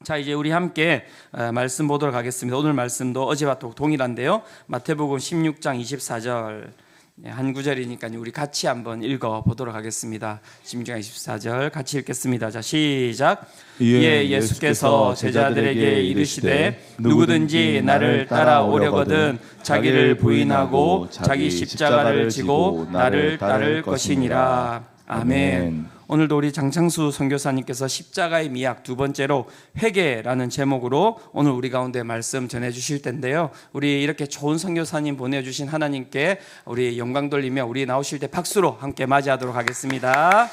자, 이제 우리 함께 말씀 보도록 하겠습니다. 오늘 말씀도 어제와 또 동일한데요. 마태복음 16장 24절 한 구절이니까 우리 같이 한번 읽어 보도록 하겠습니다. 16장 24절 같이 읽겠습니다. 자, 시작. 이에 예수께서 제자들에게 이르시되 누구든지 나를 따라오려거든 자기를 부인하고 자기 십자가를 지고 나를 따를 것이니라. 아멘. 오늘도 우리 장창수 선교사님께서 십자가의 미학 두 번째로 회개라는 제목으로 오늘 우리 가운데 말씀 전해주실 텐데요. 우리 이렇게 좋은 선교사님 보내주신 하나님께 우리 영광 돌리며 우리 나오실 때 박수로 함께 맞이하도록 하겠습니다.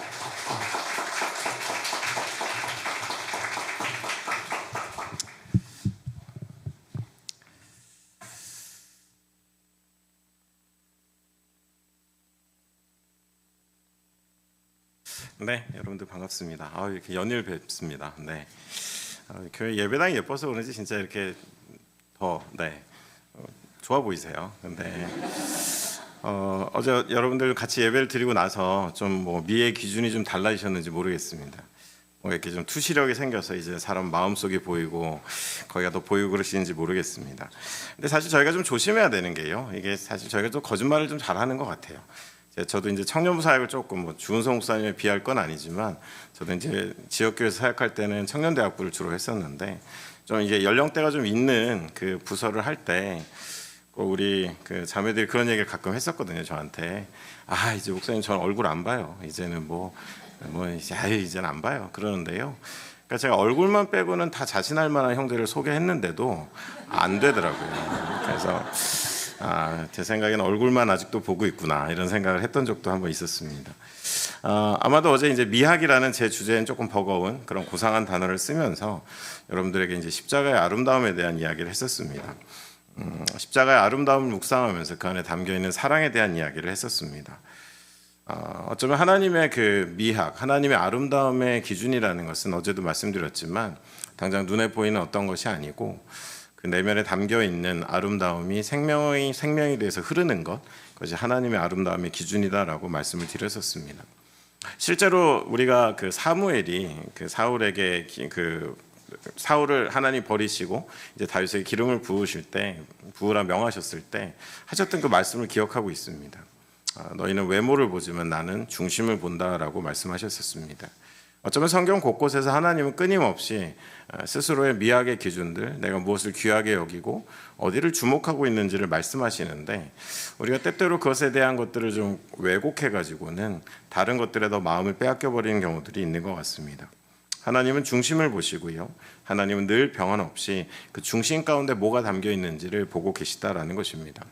네, 여러분들 반갑습니다. 이렇게 연일 뵙습니다. 네, 교회 예배당이 예뻐서 그런지 진짜 이렇게 더 좋아 보이세요. 근데 어제 여러분들 같이 예배를 드리고 나서 좀 뭐 미의 기준이 좀 달라지셨는지 모르겠습니다. 뭐 이렇게 좀 투시력이 생겨서 이제 사람 마음속이 보이고 거기가 더 보이고 그러시는지 모르겠습니다. 근데 사실 저희가 좀 조심해야 되는 게요. 이게 사실 저희가 좀 거짓말을 좀 잘하는 것 같아요. 저도 이제 청년부 사역을 조금 뭐 주은성 목사님에 비할 건 아니지만 저도 이제 지역교회에서 사역할 때는 청년대학부를 주로 했었는데 좀 이게 연령대가 좀 있는 그 부서를 할 때 우리 그 자매들이 그런 얘기를 가끔 했었거든요. 저한테 이제 목사님 저는 얼굴 안 봐요. 이제는 이제는 안 봐요. 그러는데요. 그러니까 제가 얼굴만 빼고는 다 자신할 만한 형제를 소개했는데도 안 되더라고요. 그래서 제 생각에는 얼굴만 아직도 보고 있구나 이런 생각을 했던 적도 한번 있었습니다. 아마도 어제 이제 미학이라는 제 주제엔 조금 버거운 그런 고상한 단어를 쓰면서 여러분들에게 이제 십자가의 아름다움에 대한 이야기를 했었습니다. 십자가의 아름다움을 묵상하면서 그 안에 담겨 있는 사랑에 대한 이야기를 했었습니다. 어쩌면 하나님의 그 미학, 하나님의 아름다움의 기준이라는 것은 어제도 말씀드렸지만 당장 눈에 보이는 어떤 것이 아니고 그 내면에 담겨 있는 아름다움이 생명에 대해서 흐르는 것, 그것이 하나님의 아름다움의 기준이다라고 말씀을 드렸었습니다. 실제로 우리가 그 사무엘이 그 사울에게 사울을 하나님 버리시고 이제 다윗에게 기름을 부으라 명하셨을 때 하셨던 그 말씀을 기억하고 있습니다. 너희는 외모를 보지만 나는 중심을 본다라고 말씀하셨었습니다. 어쩌면 성경 곳곳에서 하나님은 끊임없이 스스로의 미학의 기준들, 내가 무엇을 귀하게 여기고 어디를 주목하고 있는지를 말씀하시는데 우리가 때때로 그것에 대한 것들을 좀 왜곡해가지고는 다른 것들에 더 마음을 빼앗겨버리는 경우들이 있는 것 같습니다. 하나님은 중심을 보시고요. 하나님은 늘 병환 없이 그 중심 가운데 뭐가 담겨 있는지를 보고 계시다라는 것입니다.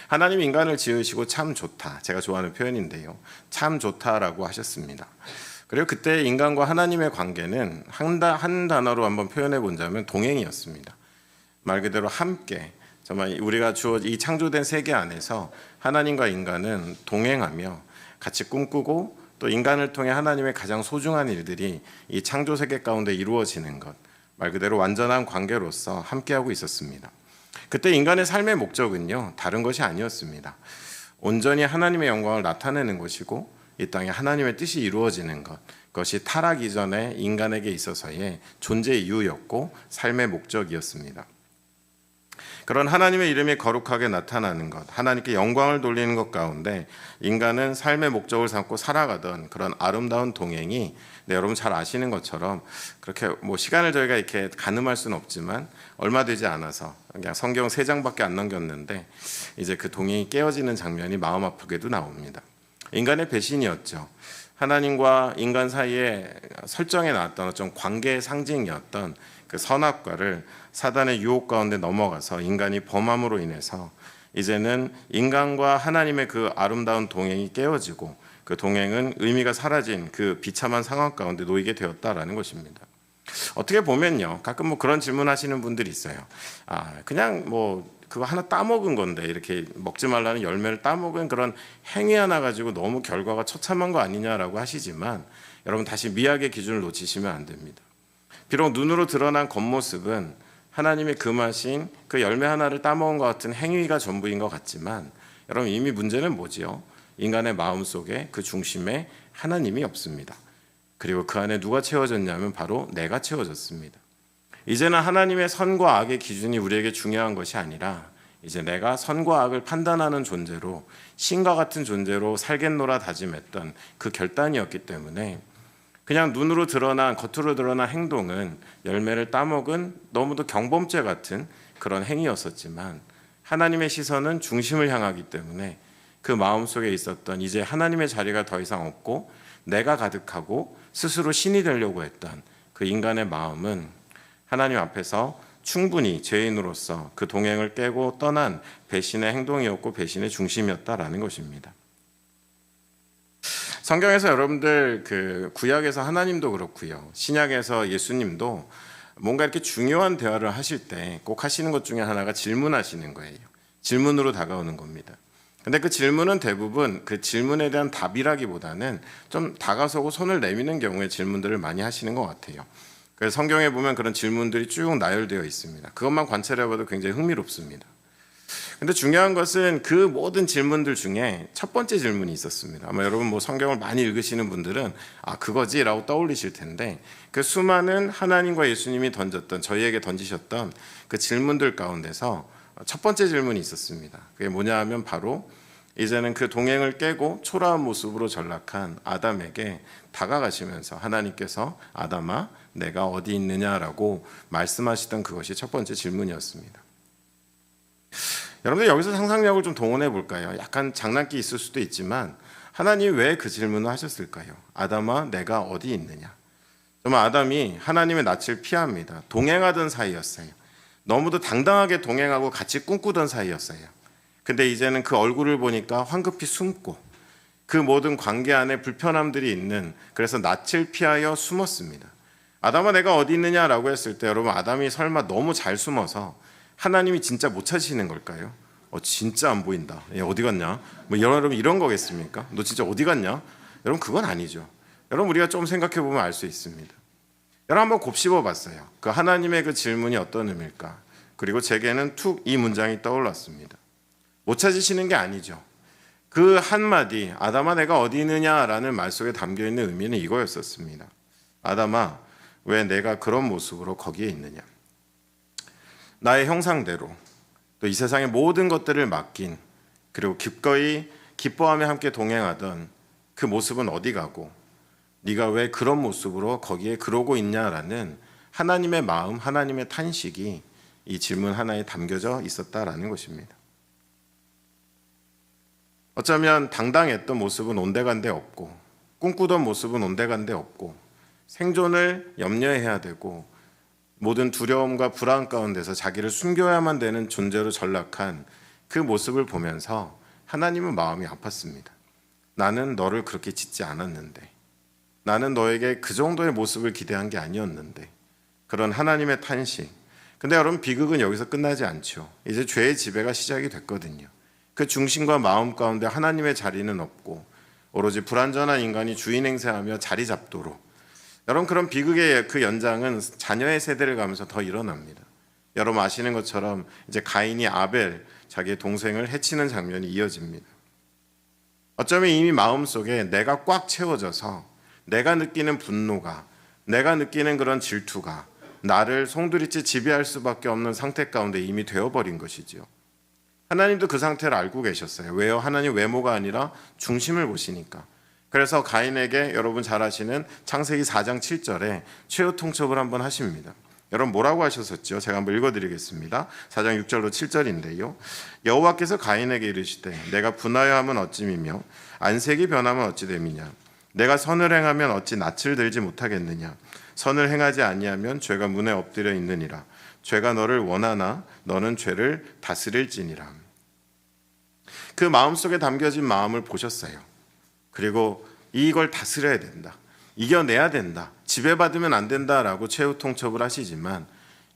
하나님 인간을 지으시고 참 좋다. 제가 좋아하는 표현인데요. 참 좋다라고 하셨습니다. 그리고 그때 인간과 하나님의 관계는 한 단어로 한번 표현해 본다면 동행이었습니다. 말 그대로 함께 정말 우리가 이 창조된 세계 안에서 하나님과 인간은 동행하며 같이 꿈꾸고 또 인간을 통해 하나님의 가장 소중한 일들이 이 창조 세계 가운데 이루어지는 것, 말 그대로 완전한 관계로서 함께하고 있었습니다. 그때 인간의 삶의 목적은요, 다른 것이 아니었습니다. 온전히 하나님의 영광을 나타내는 것이고 이 땅에 하나님의 뜻이 이루어지는 것, 그것이 타락 이전에 인간에게 있어서의 존재 이유였고 삶의 목적이었습니다. 그런 하나님의 이름이 거룩하게 나타나는 것, 하나님께 영광을 돌리는 것 가운데 인간은 삶의 목적을 삼고 살아가던 그런 아름다운 동행이 여러분 잘 아시는 것처럼 그렇게 시간을 저희가 이렇게 가늠할 수는 없지만 얼마 되지 않아서 그냥 성경 3장밖에 안 넘겼는데 이제 그 동행이 깨어지는 장면이 마음 아프게도 나옵니다. 인간의 배신이었죠. 하나님과 인간 사이에 설정해 놨던 어떤 관계의 상징이었던 그 선악과를 사단의 유혹 가운데 넘어가서 인간이 범함으로 인해서 이제는 인간과 하나님의 그 아름다운 동행이 깨어지고 그 동행은 의미가 사라진 그 비참한 상황 가운데 놓이게 되었다라는 것입니다. 어떻게 보면요, 가끔 그런 질문하시는 분들이 있어요. 그냥 그거 하나 따먹은 건데 이렇게 먹지 말라는 열매를 따먹은 그런 행위 하나 가지고 너무 결과가 처참한 거 아니냐라고 하시지만 여러분 다시 미학의 기준을 놓치시면 안 됩니다. 비록 눈으로 드러난 겉모습은 하나님의 금하신 그 열매 하나를 따먹은 것 같은 행위가 전부인 것 같지만 여러분 이미 문제는 뭐지요? 인간의 마음속에 그 중심에 하나님이 없습니다. 그리고 그 안에 누가 채워졌냐면 바로 내가 채워졌습니다. 이제는 하나님의 선과 악의 기준이 우리에게 중요한 것이 아니라 이제 내가 선과 악을 판단하는 존재로 신과 같은 존재로 살겠노라 다짐했던 그 결단이었기 때문에 그냥 눈으로 드러난 겉으로 드러난 행동은 열매를 따먹은 너무도 경범죄 같은 그런 행위였었지만 하나님의 시선은 중심을 향하기 때문에 그 마음속에 있었던 이제 하나님의 자리가 더 이상 없고 내가 가득하고 스스로 신이 되려고 했던 그 인간의 마음은 하나님 앞에서 충분히 죄인으로서 그 동행을 깨고 떠난 배신의 행동이었고 배신의 중심이었다라는 것입니다. 성경에서 여러분들 그 구약에서 하나님도 그렇고요, 신약에서 예수님도 뭔가 이렇게 중요한 대화를 하실 때 꼭 하시는 것 중에 하나가 질문하시는 거예요. 질문으로 다가오는 겁니다. 근데 그 질문은 대부분 그 질문에 대한 답이라기보다는 좀 다가서고 손을 내미는 경우에 질문들을 많이 하시는 것 같아요. 그래서 성경에 보면 그런 질문들이 쭉 나열되어 있습니다. 그것만 관찰해봐도 굉장히 흥미롭습니다. 근데 중요한 것은 그 모든 질문들 중에 첫 번째 질문이 있었습니다. 아마 여러분 뭐 성경을 많이 읽으시는 분들은 그거지라고 떠올리실 텐데 그 수많은 하나님과 예수님이 던졌던 저희에게 던지셨던 그 질문들 가운데서 첫 번째 질문이 있었습니다. 그게 뭐냐 하면 바로 이제는 그 동행을 깨고 초라한 모습으로 전락한 아담에게 다가가시면서 하나님께서 아담아 내가 어디 있느냐라고 말씀하시던 그것이 첫 번째 질문이었습니다. 여러분들 여기서 상상력을 좀 동원해 볼까요? 약간 장난기 있을 수도 있지만 하나님이 왜 그 질문을 하셨을까요? 아담아 내가 어디 있느냐? 정말 아담이 하나님의 낯을 피합니다. 동행하던 사이였어요. 너무도 당당하게 동행하고 같이 꿈꾸던 사이였어요. 근데 이제는 그 얼굴을 보니까 황급히 숨고 그 모든 관계 안에 불편함들이 있는, 그래서 낯을 피하여 숨었습니다. 아담아 내가 어디 있느냐라고 했을 때 여러분 아담이 설마 너무 잘 숨어서 하나님이 진짜 못 찾으시는 걸까요? 진짜 안 보인다. 얘 어디 갔냐? 뭐 여러분 이런 거겠습니까? 너 진짜 어디 갔냐? 여러분 그건 아니죠. 여러분 우리가 좀 생각해 보면 알 수 있습니다. 여러분 한번 곱씹어 봤어요. 그 하나님의 그 질문이 어떤 의미일까? 그리고 제게는 툭 이 문장이 떠올랐습니다. 못 찾으시는 게 아니죠. 그 한마디 아담아 내가 어디 있느냐라는 말 속에 담겨있는 의미는 이거였었습니다. 아담아 왜 내가 그런 모습으로 거기에 있느냐? 나의 형상대로 또 이 세상의 모든 것들을 맡긴, 그리고 기꺼이 기뻐하며 함께 동행하던 그 모습은 어디 가고 네가 왜 그런 모습으로 거기에 그러고 있냐라는 하나님의 마음, 하나님의 탄식이 이 질문 하나에 담겨져 있었다라는 것입니다. 어쩌면 당당했던 모습은 온데간데 없고 꿈꾸던 모습은 온데간데 없고 생존을 염려해야 되고 모든 두려움과 불안 가운데서 자기를 숨겨야만 되는 존재로 전락한 그 모습을 보면서 하나님은 마음이 아팠습니다. 나는 너를 그렇게 짓지 않았는데, 나는 너에게 그 정도의 모습을 기대한 게 아니었는데, 그런 하나님의 탄식. 근데 여러분 비극은 여기서 끝나지 않죠. 이제 죄의 지배가 시작이 됐거든요. 그 중심과 마음 가운데 하나님의 자리는 없고 오로지 불완전한 인간이 주인 행세하며 자리 잡도록, 여러분 그런 비극의 그 연장은 자녀의 세대를 가면서 더 일어납니다. 여러분 아시는 것처럼 이제 가인이 아벨 자기의 동생을 해치는 장면이 이어집니다. 어쩌면 이미 마음속에 내가 꽉 채워져서 내가 느끼는 분노가, 내가 느끼는 그런 질투가 나를 송두리째 지배할 수밖에 없는 상태 가운데 이미 되어버린 것이지요. 하나님도 그 상태를 알고 계셨어요. 왜요? 하나님 외모가 아니라 중심을 보시니까. 그래서 가인에게 여러분 잘 아시는 창세기 4장 7절에 최후 통첩을 한번 하십니다. 여러분 뭐라고 하셨었죠? 제가 한번 읽어드리겠습니다. 4장 6절로 7절인데요. 여호와께서 가인에게 이르시되 내가 분하여 하면 어찌미며 안색이 변하면 어찌 됨이냐? 내가 선을 행하면 어찌 낯을 들지 못하겠느냐? 선을 행하지 아니하면 죄가 문에 엎드려 있느니라. 죄가 너를 원하나 너는 죄를 다스릴지니라. 그 마음속에 담겨진 마음을 보셨어요. 그리고 이걸 다스려야 된다, 이겨내야 된다, 지배받으면 안 된다라고 최후 통첩을 하시지만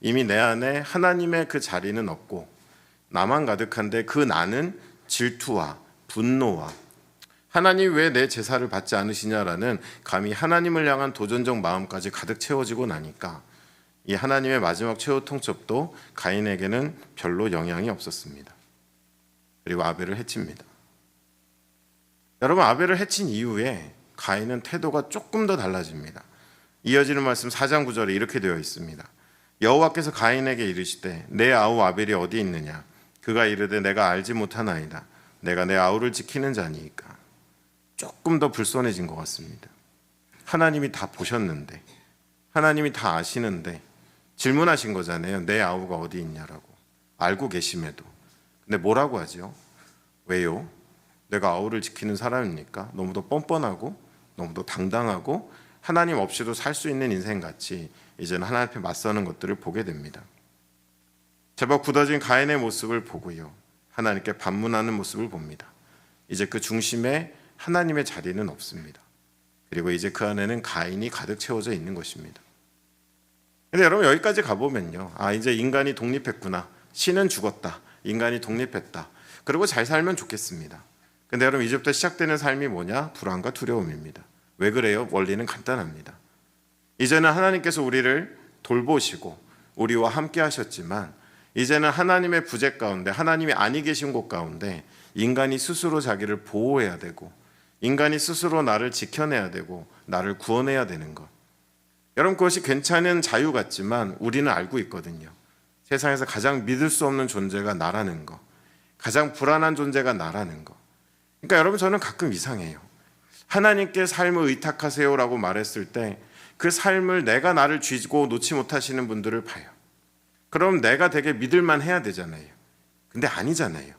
이미 내 안에 하나님의 그 자리는 없고 나만 가득한데 그 나는 질투와 분노와 하나님 왜 내 제사를 받지 않으시냐라는 감히 하나님을 향한 도전적 마음까지 가득 채워지고 나니까 이 하나님의 마지막 최후 통첩도 가인에게는 별로 영향이 없었습니다. 그리고 아벨을 해칩니다. 여러분 아벨을 해친 이후에 가인은 태도가 조금 더 달라집니다. 이어지는 말씀 4장 9절에 이렇게 되어 있습니다. 여호와께서 가인에게 이르시되 내 아우 아벨이 어디 있느냐? 그가 이르되 내가 알지 못하나이다. 내가 내 아우를 지키는 자니이까. 조금 더 불손해진 것 같습니다. 하나님이 다 보셨는데, 하나님이 다 아시는데 질문하신 거잖아요. 내 아우가 어디 있냐라고. 알고 계심에도. 근데 뭐라고 하죠? 왜요? 내가 아우를 지키는 사람입니까? 너무도 뻔뻔하고 너무도 당당하고 하나님 없이도 살 수 있는 인생같이 이제는 하나님 앞에 맞서는 것들을 보게 됩니다. 제법 굳어진 가인의 모습을 보고요, 하나님께 반문하는 모습을 봅니다. 이제 그 중심에 하나님의 자리는 없습니다. 그리고 이제 그 안에는 가인이 가득 채워져 있는 것입니다. 근데 여러분 여기까지 가보면요, 이제 인간이 독립했구나. 신은 죽었다. 인간이 독립했다. 그리고 잘 살면 좋겠습니다. 근데 여러분 이제부터 시작되는 삶이 뭐냐? 불안과 두려움입니다. 왜 그래요? 원리는 간단합니다. 이제는 하나님께서 우리를 돌보시고 우리와 함께 하셨지만 이제는 하나님의 부재 가운데, 하나님이 아니 계신 곳 가운데 인간이 스스로 자기를 보호해야 되고 인간이 스스로 나를 지켜내야 되고 나를 구원해야 되는 것. 여러분 그것이 괜찮은 자유 같지만 우리는 알고 있거든요. 세상에서 가장 믿을 수 없는 존재가 나라는 거, 가장 불안한 존재가 나라는 거. 그러니까 여러분 저는 가끔 이상해요. 하나님께 삶을 의탁하세요라고 말했을 때 그 삶을 내가 나를 쥐고 놓지 못하시는 분들을 봐요. 그럼 내가 되게 믿을만 해야 되잖아요. 근데 아니잖아요.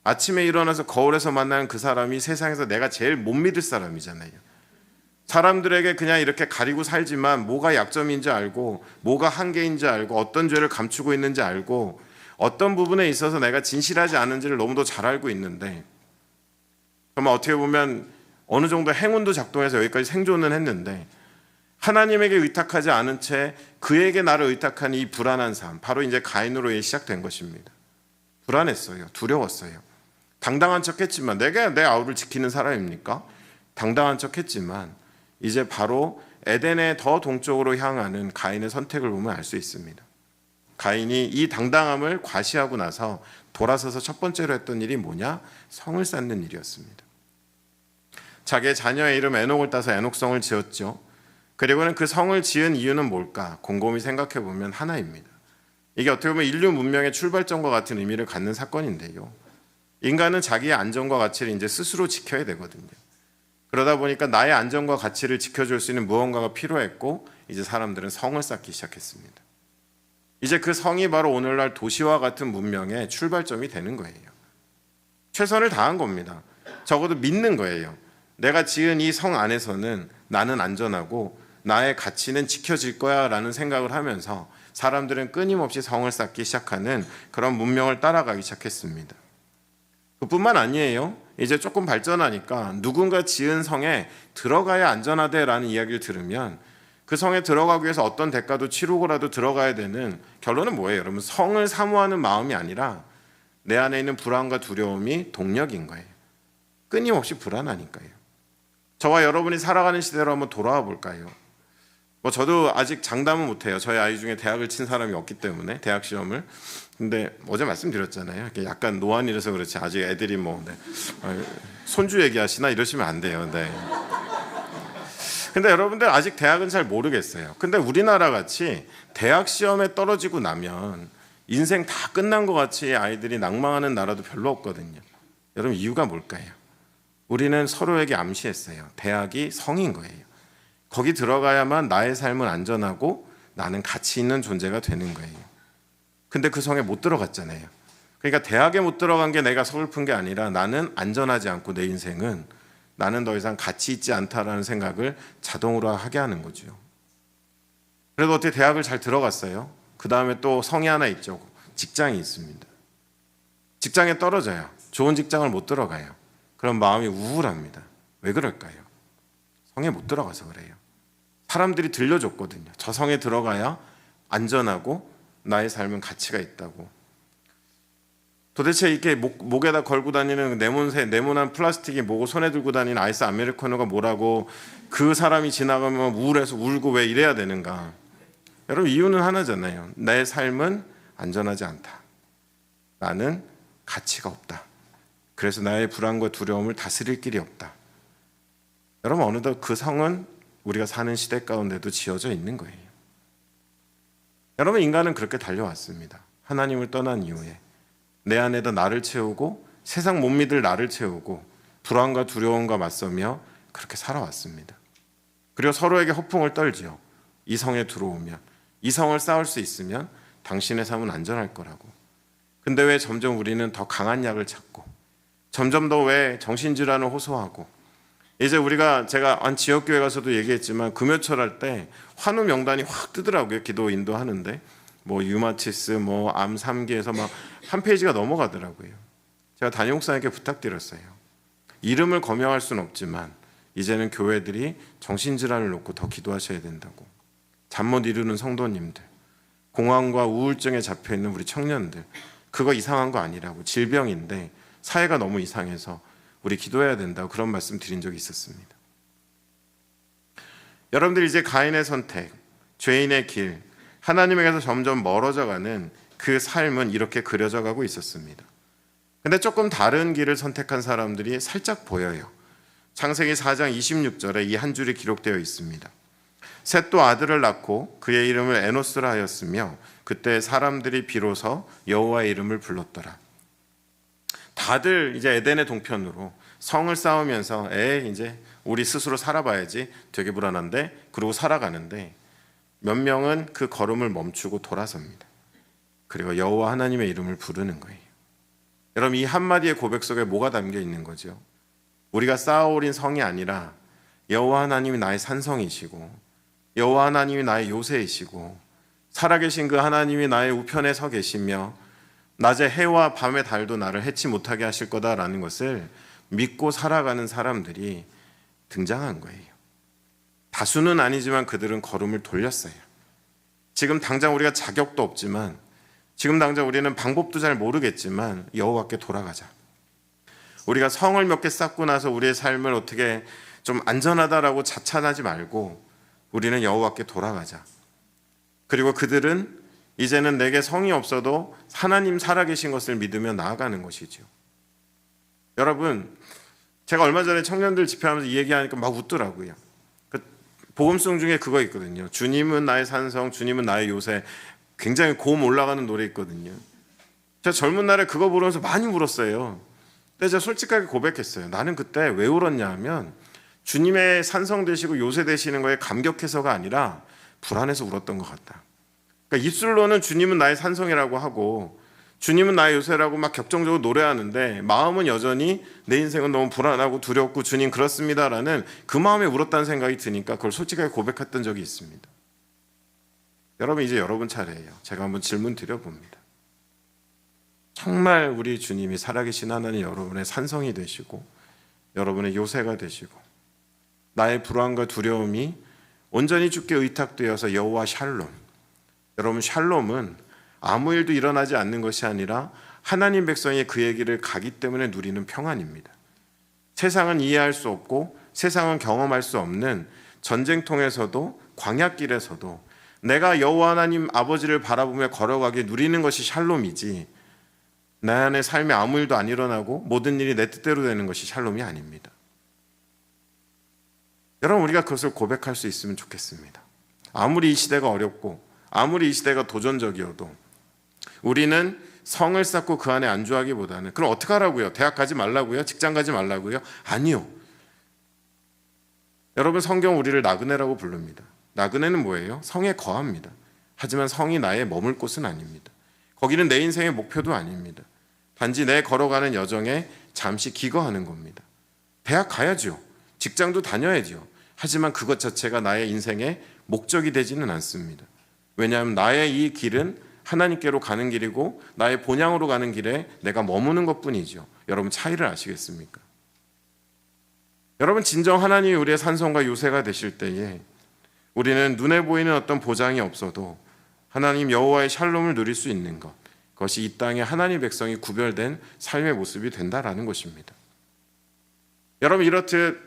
아침에 일어나서 거울에서 만나는 그 사람이 세상에서 내가 제일 못 믿을 사람이잖아요. 사람들에게 그냥 이렇게 가리고 살지만 뭐가 약점인지 알고 뭐가 한계인지 알고 어떤 죄를 감추고 있는지 알고 어떤 부분에 있어서 내가 진실하지 않은지를 너무도 잘 알고 있는데, 그러면 어떻게 보면 어느 정도 행운도 작동해서 여기까지 생존은 했는데 하나님에게 의탁하지 않은 채 그에게 나를 의탁한 이 불안한 삶, 바로 이제 가인으로 시작된 것입니다. 불안했어요. 두려웠어요. 당당한 척했지만, 내가 내 아우를 지키는 사람입니까? 당당한 척했지만 이제 바로 에덴의 더 동쪽으로 향하는 가인의 선택을 보면 알 수 있습니다. 가인이 이 당당함을 과시하고 나서 돌아서서 첫 번째로 했던 일이 뭐냐? 성을 쌓는 일이었습니다. 자기의 자녀의 이름 에녹을 따서 에녹성을 지었죠. 그리고는 그 성을 지은 이유는 뭘까? 곰곰이 생각해 보면 하나입니다. 이게 어떻게 보면 인류 문명의 출발점과 같은 의미를 갖는 사건인데요. 인간은 자기의 안전과 가치를 이제 스스로 지켜야 되거든요. 그러다 보니까 나의 안전과 가치를 지켜줄 수 있는 무언가가 필요했고 이제 사람들은 성을 쌓기 시작했습니다. 이제 그 성이 바로 오늘날 도시와 같은 문명의 출발점이 되는 거예요. 최선을 다한 겁니다. 적어도 믿는 거예요. 내가 지은 이 성 안에서는 나는 안전하고 나의 가치는 지켜질 거야 라는 생각을 하면서 사람들은 끊임없이 성을 쌓기 시작하는 그런 문명을 따라가기 시작했습니다. 그뿐만 아니에요. 이제 조금 발전하니까 누군가 지은 성에 들어가야 안전하대라는 이야기를 들으면 그 성에 들어가기 위해서 어떤 대가도 치르고라도 들어가야 되는, 결론은 뭐예요? 여러분 성을 사모하는 마음이 아니라 내 안에 있는 불안과 두려움이 동력인 거예요. 끊임없이 불안하니까요. 저와 여러분이 살아가는 시대로 한번 돌아와 볼까요? 저도 아직 장담은 못해요. 저희 아이 중에 대학을 친 사람이 없기 때문에, 대학 시험을. 근데 어제 말씀드렸잖아요. 약간 노안이라서 그렇지 아직 애들이 손주 얘기하시나 이러시면 안 돼요. 네. 근데 여러분들 아직 대학은 잘 모르겠어요. 근데 우리나라 같이 대학 시험에 떨어지고 나면 인생 다 끝난 것 같이 아이들이 낭망하는 나라도 별로 없거든요. 여러분 이유가 뭘까요? 우리는 서로에게 암시했어요. 대학이 성인 거예요. 거기 들어가야만 나의 삶은 안전하고 나는 가치 있는 존재가 되는 거예요. 근데 그 성에 못 들어갔잖아요. 그러니까 대학에 못 들어간 게 내가 서글픈 게 아니라 나는 안전하지 않고 내 인생은 나는 더 이상 가치 있지 않다라는 생각을 자동으로 하게 하는 거죠. 그래도 어떻게 대학을 잘 들어갔어요. 그 다음에 또 성이 하나 있죠. 직장이 있습니다. 직장에 떨어져요. 좋은 직장을 못 들어가요. 그럼 마음이 우울합니다. 왜 그럴까요? 성에 못 들어가서 그래요. 사람들이 들려줬거든요. 저 성에 들어가야 안전하고 나의 삶은 가치가 있다고. 도대체 이렇게 목에다 걸고 다니는 네모난 플라스틱이 뭐고 손에 들고 다니는 아이스 아메리카노가 뭐라고 그 사람이 지나가면 우울해서 울고 왜 이래야 되는가? 여러분 이유는 하나잖아요. 내 삶은 안전하지 않다. 나는 가치가 없다. 그래서 나의 불안과 두려움을 다스릴 길이 없다. 여러분 어느덧 그 성은 우리가 사는 시대 가운데도 지어져 있는 거예요. 여러분 인간은 그렇게 달려왔습니다. 하나님을 떠난 이후에 내 안에다 나를 채우고 세상 못 믿을 나를 채우고 불안과 두려움과 맞서며 그렇게 살아왔습니다. 그리고 서로에게 허풍을 떨지요. 이 성에 들어오면, 이 성을 쌓을 수 있으면 당신의 삶은 안전할 거라고. 근데 왜 점점 우리는 더 강한 약을 찾고 점점 더 왜 정신질환을 호소하고 이제 제가 한 지역교회 가서도 얘기했지만 금요철 할 때 환우 명단이 확 뜨더라고요. 기도 인도하는데 뭐 유마티스 뭐 암 3기에서 막 한 페이지가 넘어가더라고요. 제가 담임 목사님께 부탁드렸어요. 이름을 거명할 수는 없지만 이제는 교회들이 정신질환을 놓고 더 기도하셔야 된다고. 잠 못 이루는 성도님들, 공황과 우울증에 잡혀있는 우리 청년들, 그거 이상한 거 아니라고. 질병인데 사회가 너무 이상해서 우리 기도해야 된다고 그런 말씀 드린 적이 있었습니다. 여러분들 이제 가인의 선택, 죄인의 길, 하나님에게서 점점 멀어져가는 그 삶은 이렇게 그려져 가고 있었습니다. 근데 조금 다른 길을 선택한 사람들이 살짝 보여요. 창세기 4장 26절에 이 한 줄이 기록되어 있습니다. 셋도 아들을 낳고 그의 이름을 에노스라 하였으며 그때 사람들이 비로소 여호와의 이름을 불렀더라. 다들 이제 에덴의 동편으로 성을 쌓으면서 이제 우리 스스로 살아봐야지 되게 불안한데 그러고 살아가는데 몇 명은 그 걸음을 멈추고 돌아섭니다. 그리고 여호와 하나님의 이름을 부르는 거예요. 여러분 이 한마디의 고백 속에 뭐가 담겨 있는 거죠? 우리가 쌓아올린 성이 아니라 여호와 하나님이 나의 산성이시고 여호와 하나님이 나의 요새이시고 살아계신 그 하나님이 나의 우편에 서 계시며 낮에 해와 밤의 달도 나를 해치 못하게 하실 거다라는 것을 믿고 살아가는 사람들이 등장한 거예요. 다수는 아니지만 그들은 걸음을 돌렸어요. 지금 당장 우리가 자격도 없지만 지금 당장 우리는 방법도 잘 모르겠지만 여호와께 돌아가자. 우리가 성을 몇 개 쌓고 나서 우리의 삶을 어떻게 좀 안전하다라고 자찬하지 말고 우리는 여호와께 돌아가자. 그리고 그들은 이제는 내게 성이 없어도 하나님 살아계신 것을 믿으며 나아가는 것이죠. 여러분 제가 얼마 전에 청년들 집회하면서 이 얘기하니까 막 웃더라고요. 그 복음송 중에 그거 있거든요. 주님은 나의 산성, 주님은 나의 요새. 굉장히 고음 올라가는 노래 있거든요. 제가 젊은 날에 그거 부르면서 많이 울었어요. 근데 제가 솔직하게 고백했어요. 나는 그때 왜 울었냐 하면 주님의 산성 되시고 요새 되시는 거에 감격해서가 아니라 불안해서 울었던 것 같다. 그러니까 입술로는 주님은 나의 산성이라고 하고 주님은 나의 요새라고 막 격정적으로 노래하는데 마음은 여전히 내 인생은 너무 불안하고 두렵고 주님 그렇습니다라는 그 마음에 울었다는 생각이 드니까 그걸 솔직하게 고백했던 적이 있습니다. 여러분 이제 여러분 차례예요. 제가 한번 질문 드려봅니다. 정말 우리 주님이 살아계신 하나님 여러분의 산성이 되시고 여러분의 요새가 되시고 나의 불안과 두려움이 온전히 주께 의탁되어서 여호와 샬롬. 여러분 샬롬은 아무 일도 일어나지 않는 것이 아니라 하나님 백성이 그의 길을 가기 때문에 누리는 평안입니다. 세상은 이해할 수 없고 세상은 경험할 수 없는 전쟁통에서도 광야길에서도 내가 여호와 하나님 아버지를 바라보며 걸어가게 누리는 것이 샬롬이지 내 안에 삶에 아무 일도 안 일어나고 모든 일이 내 뜻대로 되는 것이 샬롬이 아닙니다. 여러분 우리가 그것을 고백할 수 있으면 좋겠습니다. 아무리 이 시대가 어렵고 아무리 이 시대가 도전적이어도 우리는 성을 쌓고 그 안에 안주하기보다는 그럼 어떻게 하라고요? 대학 가지 말라고요? 직장 가지 말라고요? 아니요. 여러분 성경 우리를 나그네라고 부릅니다. 나그네는 뭐예요? 성에 거합니다. 하지만 성이 나의 머물 곳은 아닙니다. 거기는 내 인생의 목표도 아닙니다. 단지 내 걸어가는 여정에 잠시 기거하는 겁니다. 대학 가야죠. 직장도 다녀야죠. 하지만 그것 자체가 나의 인생의 목적이 되지는 않습니다. 왜냐하면 나의 이 길은 하나님께로 가는 길이고 나의 본향으로 가는 길에 내가 머무는 것뿐이죠. 여러분 차이를 아시겠습니까? 여러분 진정 하나님이 우리의 산성과 요새가 되실 때에 우리는 눈에 보이는 어떤 보장이 없어도 하나님 여호와의 샬롬을 누릴 수 있는 것, 그것이 이 땅에 하나님 백성이 구별된 삶의 모습이 된다라는 것입니다. 여러분 이렇듯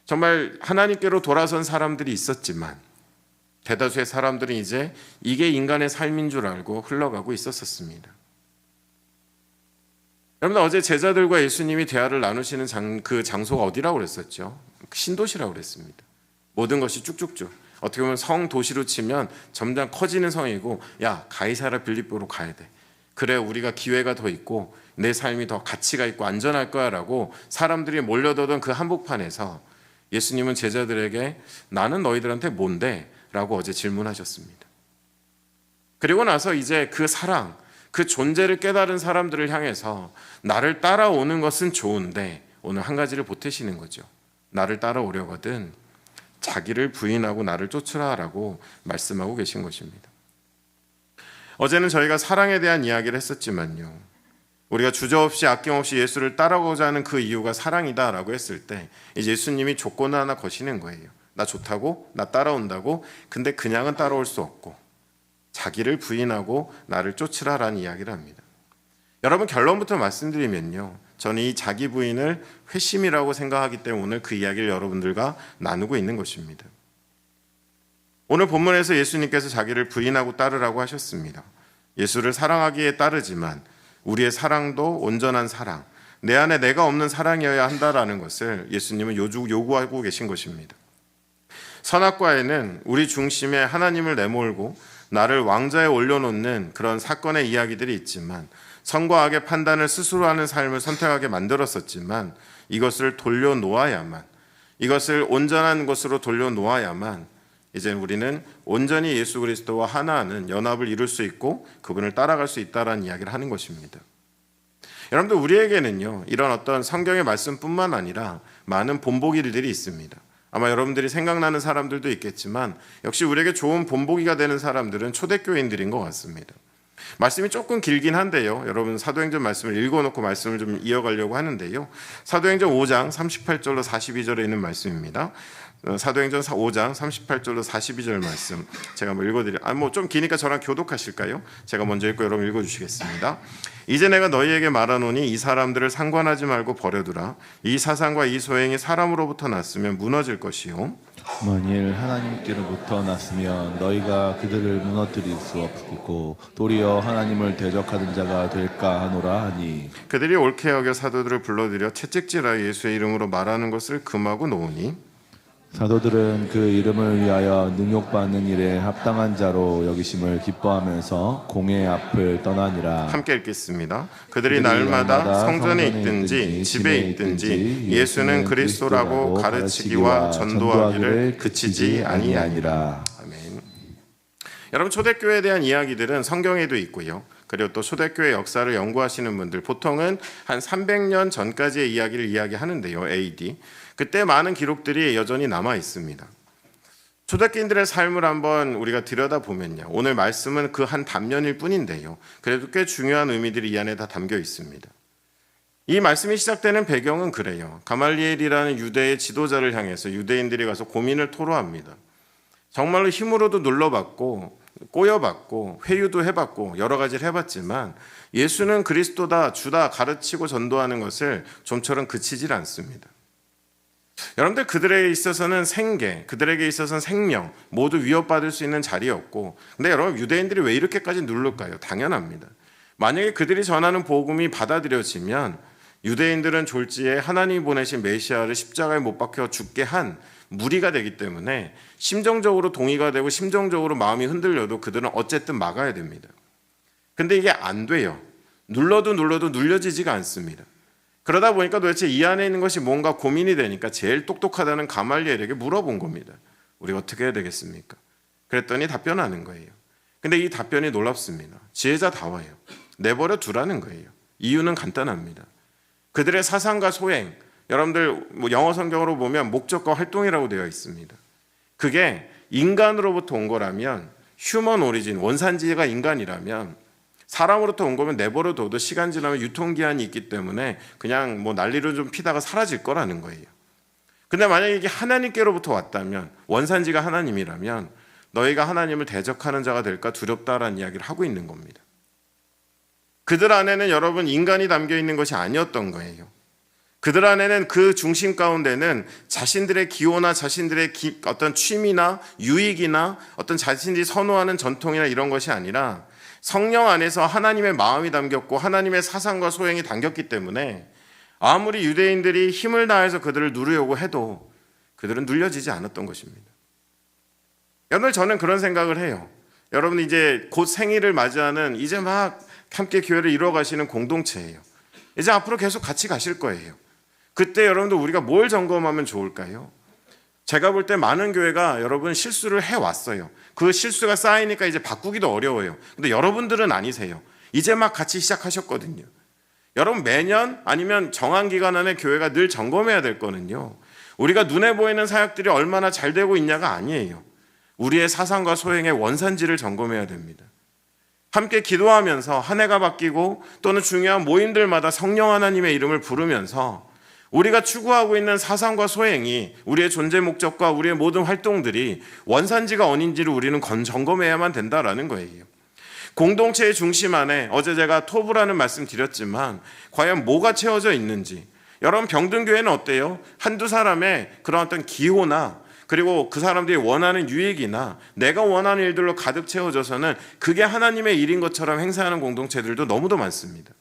정말 하나님께로 돌아선 사람들이 있었지만 대다수의 사람들은 이제 이게 인간의 삶인 줄 알고 흘러가고 있었습니다. 여러분 어제 제자들과 예수님이 대화를 나누시는 그 장소가 어디라고 그랬었죠? 신도시라고 그랬습니다. 모든 것이 쭉쭉쭉. 어떻게 보면 성 도시로 치면 점점 커지는 성이고, 야, 가이사랴 빌립보로 가야 돼. 그래, 우리가 기회가 더 있고 내 삶이 더 가치가 있고 안전할 거야라고 사람들이 몰려들던 그 한복판에서 예수님은 제자들에게 나는 너희들한테 뭔데? 라고 어제 질문하셨습니다. 그리고 나서 이제 그 사랑, 그 존재를 깨달은 사람들을 향해서 나를 따라오는 것은 좋은데 오늘 한 가지를 보태시는 거죠. 나를 따라오려거든 자기를 부인하고 나를 쫓으라라고 말씀하고 계신 것입니다. 어제는 저희가 사랑에 대한 이야기를 했었지만요, 우리가 주저없이 아낌없이 예수를 따라오고자 하는 그 이유가 사랑이다라고 했을 때 이제 예수님이 조건을 하나 거시는 거예요. 나 좋다고? 나 따라온다고? 근데 그냥은 따라올 수 없고 자기를 부인하고 나를 쫓으라라는 이야기를 합니다. 여러분, 결론부터 말씀드리면요, 저는 이 자기 부인을 회심이라고 생각하기 때문에 오늘 그 이야기를 여러분들과 나누고 있는 것입니다. 오늘 본문에서 예수님께서 자기를 부인하고 따르라고 하셨습니다. 예수를 사랑하기에 따르지만 우리의 사랑도 온전한 사랑, 내 안에 내가 없는 사랑이어야 한다라는 것을 예수님은 요구하고 계신 것입니다. 선악과에는 우리 중심에 하나님을 내몰고 나를 왕좌에 올려놓는 그런 사건의 이야기들이 있지만, 선과 악의 판단을 스스로 하는 삶을 선택하게 만들었었지만, 이것을 돌려놓아야만, 이것을 온전한 것으로 돌려놓아야만 이제 우리는 온전히 예수 그리스도와 하나하는 연합을 이룰 수 있고 그분을 따라갈 수 있다라는 이야기를 하는 것입니다. 여러분들, 우리에게는요, 이런 어떤 성경의 말씀뿐만 아니라 많은 본보기들이 있습니다. 아마 여러분들이 생각나는 사람들도 있겠지만 역시 우리에게 좋은 본보기가 되는 사람들은 초대교인들인 것 같습니다. 말씀이 조금 길긴 한데요, 여러분 사도행전 말씀을 읽어놓고 말씀을 좀 이어가려고 하는데요, 사도행전 5장 38절로 42절에 있는 말씀입니다. 사도행전 5장 38절로 42절 말씀 제가 읽어드릴게요. 좀 기니까 저랑 교독하실까요? 제가 먼저 읽고 여러분 읽어주시겠습니다. 이제 내가 너희에게 말하노니 이 사람들을 상관하지 말고 버려두라. 이 사상과 이 소행이 사람으로부터 났으면 무너질 것이요, 만일 하나님께로부터 났으면 너희가 그들을 무너뜨릴 수 없고 도리어 하나님을 대적하는 자가 될까 하노라 하니, 그들이 옳게 여겨 사도들을 불러들여 채찍질하여 예수의 이름으로 말하는 것을 금하고 놓으니, 사도들은 그 이름을 위하여 능욕받는 일에 합당한 자로 여기심을 기뻐하면서 공회 앞을 떠나니라. 함께 읽겠습니다. 그들이 날마다 성전에 있든지 집에 있든지 예수는 그리스도라고 가르치기와 전도하기를 그치지 아니하니라. 아멘. 여러분, 초대교회에 대한 이야기들은 성경에도 있고요, 그리고 또 초대교회 역사를 연구하시는 분들 보통은 한 300년 전까지의 이야기를 이야기하는데요, AD. 그때 많은 기록들이 여전히 남아 있습니다. 초대교인들의 삶을 한번 우리가 들여다보면요, 오늘 말씀은 그 한 단면일 뿐인데요, 그래도 꽤 중요한 의미들이 이 안에 다 담겨 있습니다. 이 말씀이 시작되는 배경은 그래요. 가말리엘이라는 유대의 지도자를 향해서 유대인들이 가서 고민을 토로합니다. 정말로 힘으로도 눌러봤고 꼬여봤고 회유도 해봤고 여러 가지를 해봤지만 예수는 그리스도다, 주다 가르치고 전도하는 것을 좀처럼 그치질 않습니다. 여러분들, 그들에게 있어서는 생계, 그들에게 있어서는 생명 모두 위협받을 수 있는 자리였고, 근데 여러분, 유대인들이 왜 이렇게까지 누를까요? 당연합니다. 만약에 그들이 전하는 복음이 받아들여지면 유대인들은 졸지에 하나님이 보내신 메시아를 십자가에 못 박혀 죽게 한 무리가 되기 때문에 심정적으로 동의가 되고 심정적으로 마음이 흔들려도 그들은 어쨌든 막아야 됩니다. 근데 이게 안 돼요. 눌러도 눌려지지가 않습니다. 그러다 보니까 도대체 이 안에 있는 것이 뭔가 고민이 되니까 제일 똑똑하다는 가말리엘에게 물어본 겁니다. 우리가 어떻게 해야 되겠습니까? 그랬더니 답변하는 거예요. 근데 이 답변이 놀랍습니다. 지혜자다워요. 내버려 두라는 거예요. 이유는 간단합니다. 그들의 사상과 소행, 여러분들 영어 성경으로 보면 목적과 활동이라고 되어 있습니다. 그게 인간으로부터 온 거라면, 휴먼 오리진, 원산지가 인간이라면 사람으로부터 온 거면 내버려 둬도 시간 지나면 유통기한이 있기 때문에 그냥 난리로 좀 피다가 사라질 거라는 거예요. 근데 만약에 이게 하나님께로부터 왔다면, 원산지가 하나님이라면 너희가 하나님을 대적하는 자가 될까 두렵다라는 이야기를 하고 있는 겁니다. 그들 안에는 여러분 인간이 담겨 있는 것이 아니었던 거예요. 그들 안에는 그 중심 가운데는 자신들의 기호나 자신들의 어떤 취미나 유익이나 어떤 자신들이 선호하는 전통이나 이런 것이 아니라 성령 안에서 하나님의 마음이 담겼고 하나님의 사상과 소행이 담겼기 때문에 아무리 유대인들이 힘을 다해서 그들을 누르려고 해도 그들은 눌려지지 않았던 것입니다. 오늘 저는 그런 생각을 해요. 여러분 이제 곧 생일을 맞이하는 이제 막 함께 교회를 이루어 가시는 공동체예요. 이제 앞으로 계속 같이 가실 거예요. 그때 여러분들 우리가 뭘 점검하면 좋을까요? 제가 볼 때 많은 교회가 여러분 실수를 해왔어요. 그 실수가 쌓이니까 이제 바꾸기도 어려워요. 근데 여러분들은 아니세요. 이제 막 같이 시작하셨거든요. 여러분 매년 아니면 정한 기간 안에 교회가 늘 점검해야 될 거는요, 우리가 눈에 보이는 사역들이 얼마나 잘 되고 있냐가 아니에요. 우리의 사상과 소행의 원산지를 점검해야 됩니다. 함께 기도하면서 한 해가 바뀌고 또는 중요한 모임들마다 성령 하나님의 이름을 부르면서 우리가 추구하고 있는 사상과 소행이 우리의 존재 목적과 우리의 모든 활동들이 원산지가 어딘지를 우리는 점검해야만 된다라는 거예요. 공동체의 중심 안에 어제 제가 토부라는 말씀 드렸지만 과연 뭐가 채워져 있는지, 여러분 병든교회는 어때요? 한두 사람의 그런 어떤 기호나 그리고 그 사람들이 원하는 유익이나 내가 원하는 일들로 가득 채워져서는 그게 하나님의 일인 것처럼 행사하는 공동체들도 너무도 많습니다.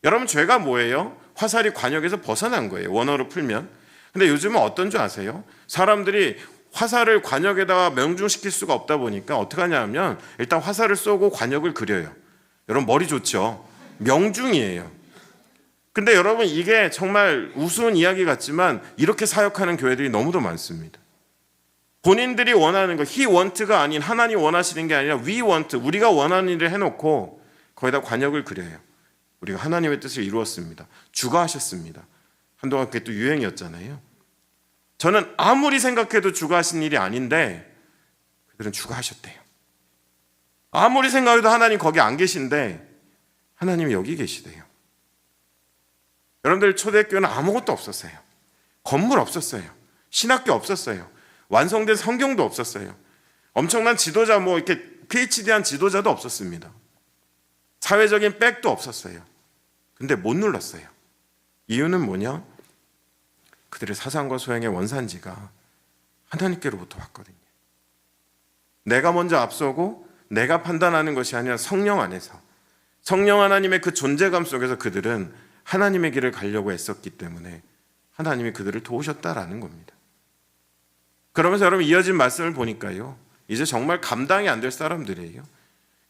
여러분 죄가 뭐예요? 화살이 관역에서 벗어난 거예요, 원어로 풀면. 근데 요즘은 어떤 줄 아세요? 사람들이 화살을 관역에다가 명중시킬 수가 없다 보니까 어떻게 하냐 하면 일단 화살을 쏘고 관역을 그려요. 여러분 머리 좋죠? 명중이에요. 근데 여러분 이게 정말 우스운 이야기 같지만 이렇게 사역하는 교회들이 너무도 많습니다. 본인들이 원하는 거, he want가 아닌 하나님 원하시는 게 아니라 we want, 우리가 원하는 일을 해놓고 거기다 관역을 그려요. 우리가 하나님의 뜻을 이루었습니다. 주가 하셨습니다. 한동안 그게 또 유행이었잖아요. 저는 아무리 생각해도 주가 하신 일이 아닌데 그들은 주가 하셨대요. 아무리 생각해도 하나님 거기 안 계신데 하나님이 여기 계시대요. 여러분들 초대교회는 아무것도 없었어요. 건물 없었어요. 신학교 없었어요. 완성된 성경도 없었어요. 엄청난 지도자, 이렇게 PhD한 지도자도 없었습니다. 사회적인 백도 없었어요. 근데 못 눌렀어요. 이유는 뭐냐? 그들의 사상과 소양의 원산지가 하나님께로부터 왔거든요. 내가 먼저 앞서고 내가 판단하는 것이 아니라 성령 안에서, 성령 하나님의 그 존재감 속에서 그들은 하나님의 길을 가려고 애썼기 때문에 하나님이 그들을 도우셨다라는 겁니다. 그러면서 여러분 이어진 말씀을 보니까요, 이제 정말 감당이 안 될 사람들이에요.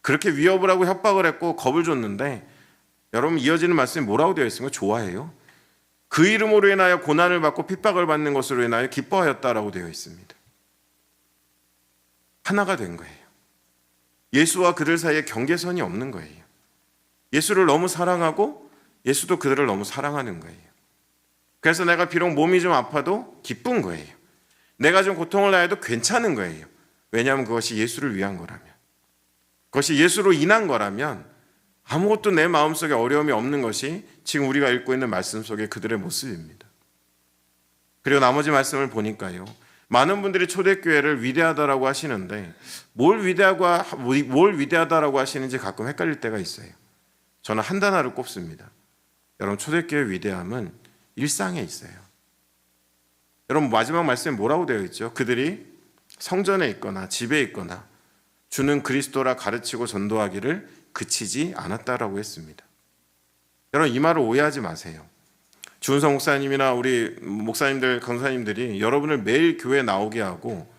그렇게 위협을 하고 협박을 했고 겁을 줬는데 여러분 이어지는 말씀이 뭐라고 되어 있습니까? 좋아해요. 그 이름으로 인하여 고난을 받고 핍박을 받는 것으로 인하여 기뻐하였다라고 되어 있습니다. 하나가 된 거예요. 예수와 그들 사이에 경계선이 없는 거예요. 예수를 너무 사랑하고 예수도 그들을 너무 사랑하는 거예요. 그래서 내가 비록 몸이 좀 아파도 기쁜 거예요. 내가 좀 고통을 당해도 괜찮은 거예요. 왜냐하면 그것이 예수를 위한 거라면, 그것이 예수로 인한 거라면 아무것도 내 마음속에 어려움이 없는 것이 지금 우리가 읽고 있는 말씀 속에 그들의 모습입니다. 그리고 나머지 말씀을 보니까요, 많은 분들이 초대교회를 위대하다라고 하시는데 뭘 위대하다라고 하시는지 가끔 헷갈릴 때가 있어요. 저는 한 단어를 꼽습니다. 여러분 초대교회의 위대함은 일상에 있어요. 여러분 마지막 말씀에 뭐라고 되어 있죠? 그들이 성전에 있거나 집에 있거나 주는 그리스도라 가르치고 전도하기를 그치지 않았다라고 했습니다. 여러분 이 말을 오해하지 마세요. 주은성 목사님이나 우리 목사님들, 강사님들이 여러분을 매일 교회 나오게 하고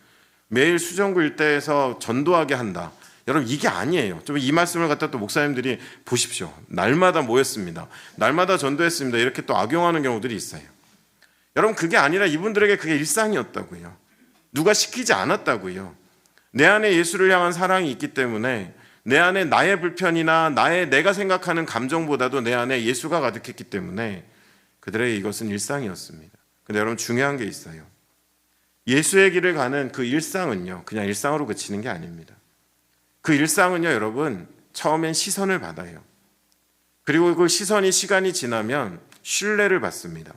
매일 수정구 일대에서 전도하게 한다. 여러분 이게 아니에요. 좀 이 말씀을 갖다 또 목사님들이 보십시오. 날마다 모였습니다. 날마다 전도했습니다. 이렇게 또 악용하는 경우들이 있어요. 여러분 그게 아니라 이분들에게 그게 일상이었다고요. 누가 시키지 않았다고요. 내 안에 예수를 향한 사랑이 있기 때문에 내 안에 나의 불편이나 내가 생각하는 감정보다도 내 안에 예수가 가득했기 때문에 그들에게 이것은 일상이었습니다. 근데 여러분 중요한 게 있어요. 예수의 길을 가는 그 일상은요, 그냥 일상으로 그치는 게 아닙니다. 그 일상은요, 여러분 처음엔 시선을 받아요. 그리고 그 시선이 시간이 지나면 신뢰를 받습니다.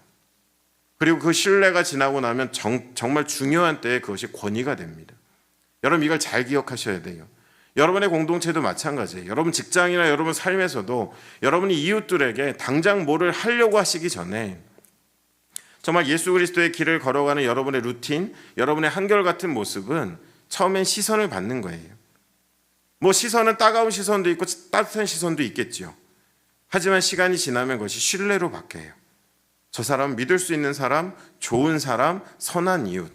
그리고 그 신뢰가 지나고 나면 정말 중요한 때에 그것이 권위가 됩니다. 여러분 이걸 잘 기억하셔야 돼요. 여러분의 공동체도 마찬가지예요. 여러분 직장이나 여러분 삶에서도 여러분이 이웃들에게 당장 뭐를 하려고 하시기 전에 정말 예수 그리스도의 길을 걸어가는 여러분의 루틴, 여러분의 한결같은 모습은 처음엔 시선을 받는 거예요. 시선은 따가운 시선도 있고 따뜻한 시선도 있겠죠. 하지만 시간이 지나면 그것이 신뢰로 바뀌어요. 저 사람 믿을 수 있는 사람, 좋은 사람, 선한 이웃.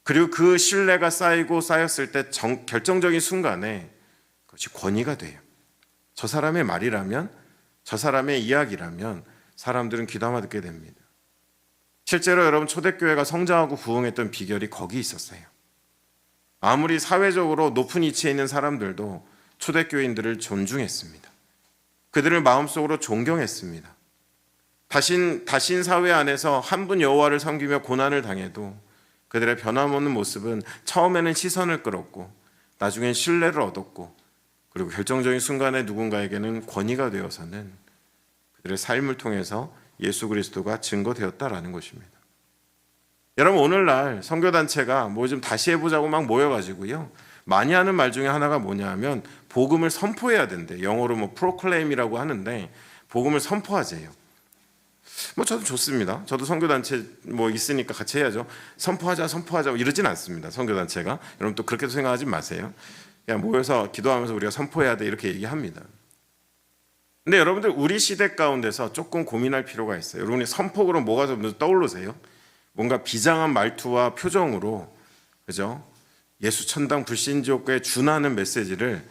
그리고 그 신뢰가 쌓이고 쌓였을 때 결정적인 순간에 그것이 권위가 돼요. 저 사람의 말이라면, 저 사람의 이야기라면 사람들은 귀담아 듣게 됩니다. 실제로 여러분 초대교회가 성장하고 부흥했던 비결이 거기 있었어요. 아무리 사회적으로 높은 위치에 있는 사람들도 초대교인들을 존중했습니다. 그들을 마음속으로 존경했습니다. 다신 사회 안에서 한 분 여호와를 섬기며 고난을 당해도 그들의 변함없는 모습은 처음에는 시선을 끌었고 나중엔 신뢰를 얻었고 그리고 결정적인 순간에 누군가에게는 권위가 되어서는 그들의 삶을 통해서 예수 그리스도가 증거되었다라는 것입니다. 여러분 오늘날 선교단체가 뭐 좀 다시 해보자고 막 모여가지고요. 많이 하는 말 중에 하나가 뭐냐 하면 복음을 선포해야 된대. 영어로 뭐 프로클레임이라고 하는데 복음을 선포하재요. 뭐 저도 좋습니다. 저도 선교단체 뭐 있으니까 같이 해야죠. 선포하자 이러진 않습니다. 선교단체가. 여러분 또 그렇게 생각하지 마세요. 그냥 모여서 기도하면서 우리가 선포해야 돼 이렇게 얘기합니다. 근데 여러분들 우리 시대 가운데서 조금 고민할 필요가 있어요. 여러분이 선포로 뭐가 좀 떠오르세요? 뭔가 비장한 말투와 표정으로 그죠? 예수 천당 불신지옥에 준하는 메시지를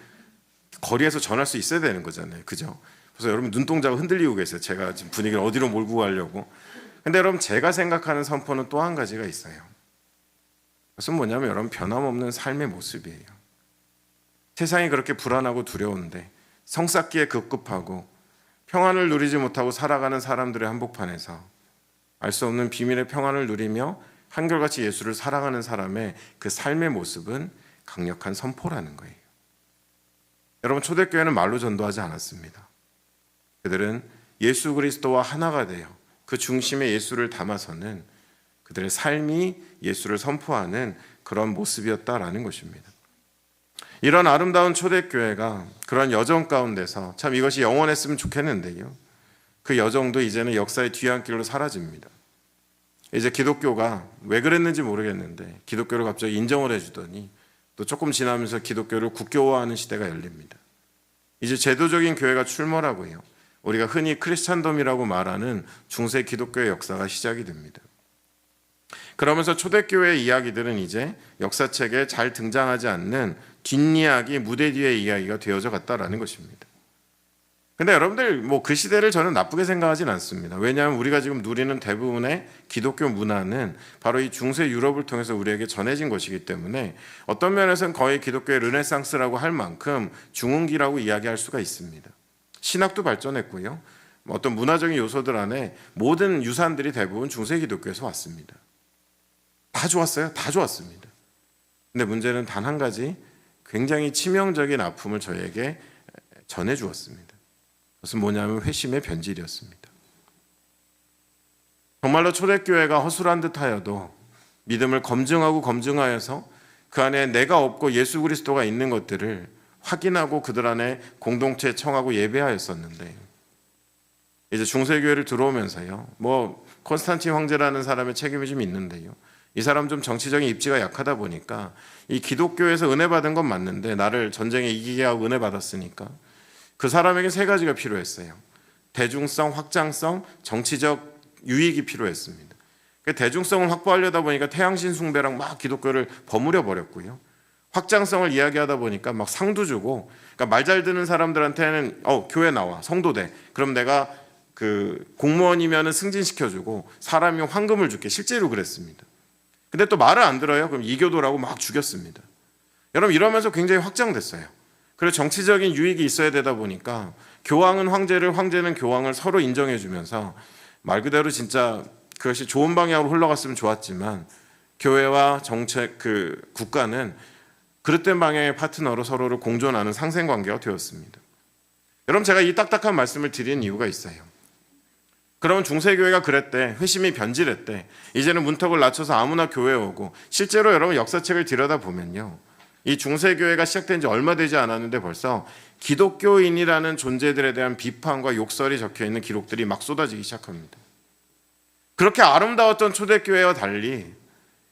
거리에서 전할 수 있어야 되는 거잖아요. 그죠? 그래서 여러분 눈동자가 흔들리고 계세요. 제가 지금 분위기를 어디로 몰고 가려고. 근데 여러분 제가 생각하는 선포는 또 한 가지가 있어요. 그것은 뭐냐면 여러분 변함없는 삶의 모습이에요. 세상이 그렇게 불안하고 두려운데 성 쌓기에 급급하고 평안을 누리지 못하고 살아가는 사람들의 한복판에서 알 수 없는 비밀의 평안을 누리며 한결같이 예수를 사랑하는 사람의 그 삶의 모습은 강력한 선포라는 거예요. 여러분 초대교회는 말로 전도하지 않았습니다. 그들은 예수 그리스도와 하나가 되어 그 중심에 예수를 담아서는 그들의 삶이 예수를 선포하는 그런 모습이었다라는 것입니다. 이런 아름다운 초대교회가 그런 여정 가운데서 참 이것이 영원했으면 좋겠는데요. 그 여정도 이제는 역사의 뒤안길로 사라집니다. 이제 기독교가 왜 그랬는지 모르겠는데 기독교를 갑자기 인정을 해주더니 또 조금 지나면서 기독교를 국교화하는 시대가 열립니다. 이제 제도적인 교회가 출몰하고요. 우리가 흔히 크리스찬덤이라고 말하는 중세 기독교의 역사가 시작이 됩니다. 그러면서 초대교회의 이야기들은 이제 역사책에 잘 등장하지 않는 뒷이야기, 무대 뒤의 이야기가 되어져 갔다라는 것입니다. 근데 여러분들 뭐 그 시대를 저는 나쁘게 생각하진 않습니다. 왜냐하면 우리가 지금 누리는 대부분의 기독교 문화는 바로 이 중세 유럽을 통해서 우리에게 전해진 것이기 때문에 어떤 면에서는 거의 기독교의 르네상스라고 할 만큼 중흥기라고 이야기할 수가 있습니다. 신학도 발전했고요. 어떤 문화적인 요소들 안에 모든 유산들이 대부분 중세 기독교에서 왔습니다. 다 좋았어요. 다 좋았습니다. 근데 문제는 단 한 가지 굉장히 치명적인 아픔을 저에게 전해주었습니다. 그것은 뭐냐면 회심의 변질이었습니다. 정말로 초대교회가 허술한 듯하여도 믿음을 검증하여서 그 안에 내가 없고 예수 그리스도가 있는 것들을 확인하고 그들 안에 공동체에 청하고 예배하였었는데 이제 중세교회를 들어오면서요. 뭐 콘스탄틴 황제라는 사람의 책임이 좀 있는데요. 이 사람 좀 정치적인 입지가 약하다 보니까 이 기독교에서 은혜 받은 건 맞는데 나를 전쟁에 이기게 하고 은혜 받았으니까 그 사람에게 세 가지가 필요했어요. 대중성, 확장성, 정치적 유익이 필요했습니다. 대중성을 확보하려다 보니까 태양신 숭배랑 막 기독교를 버무려 버렸고요. 확장성을 이야기하다 보니까 막 상도 주고, 그러니까 말 잘 듣는 사람들한테는 교회 나와 성도 돼. 그럼 내가 그 공무원이면은 승진시켜주고 사람이 황금을 줄게. 실제로 그랬습니다. 근데 또 말을 안 들어요. 그럼 이교도라고 막 죽였습니다. 여러분 이러면서 굉장히 확장됐어요. 그리고 정치적인 유익이 있어야 되다 보니까 교황은 황제를, 황제는 교황을 서로 인정해주면서 말 그대로 진짜 그것이 좋은 방향으로 흘러갔으면 좋았지만 교회와 정책 국가는 그릇된 방향의 파트너로 서로를 공존하는 상생관계가 되었습니다. 여러분 제가 이 딱딱한 말씀을 드리는 이유가 있어요. 그러면 중세교회가 그랬대. 회심이 변질했대. 이제는 문턱을 낮춰서 아무나 교회에 오고 실제로 여러분 역사책을 들여다보면요. 이 중세교회가 시작된 지 얼마 되지 않았는데 벌써 기독교인이라는 존재들에 대한 비판과 욕설이 적혀있는 기록들이 막 쏟아지기 시작합니다. 그렇게 아름다웠던 초대교회와 달리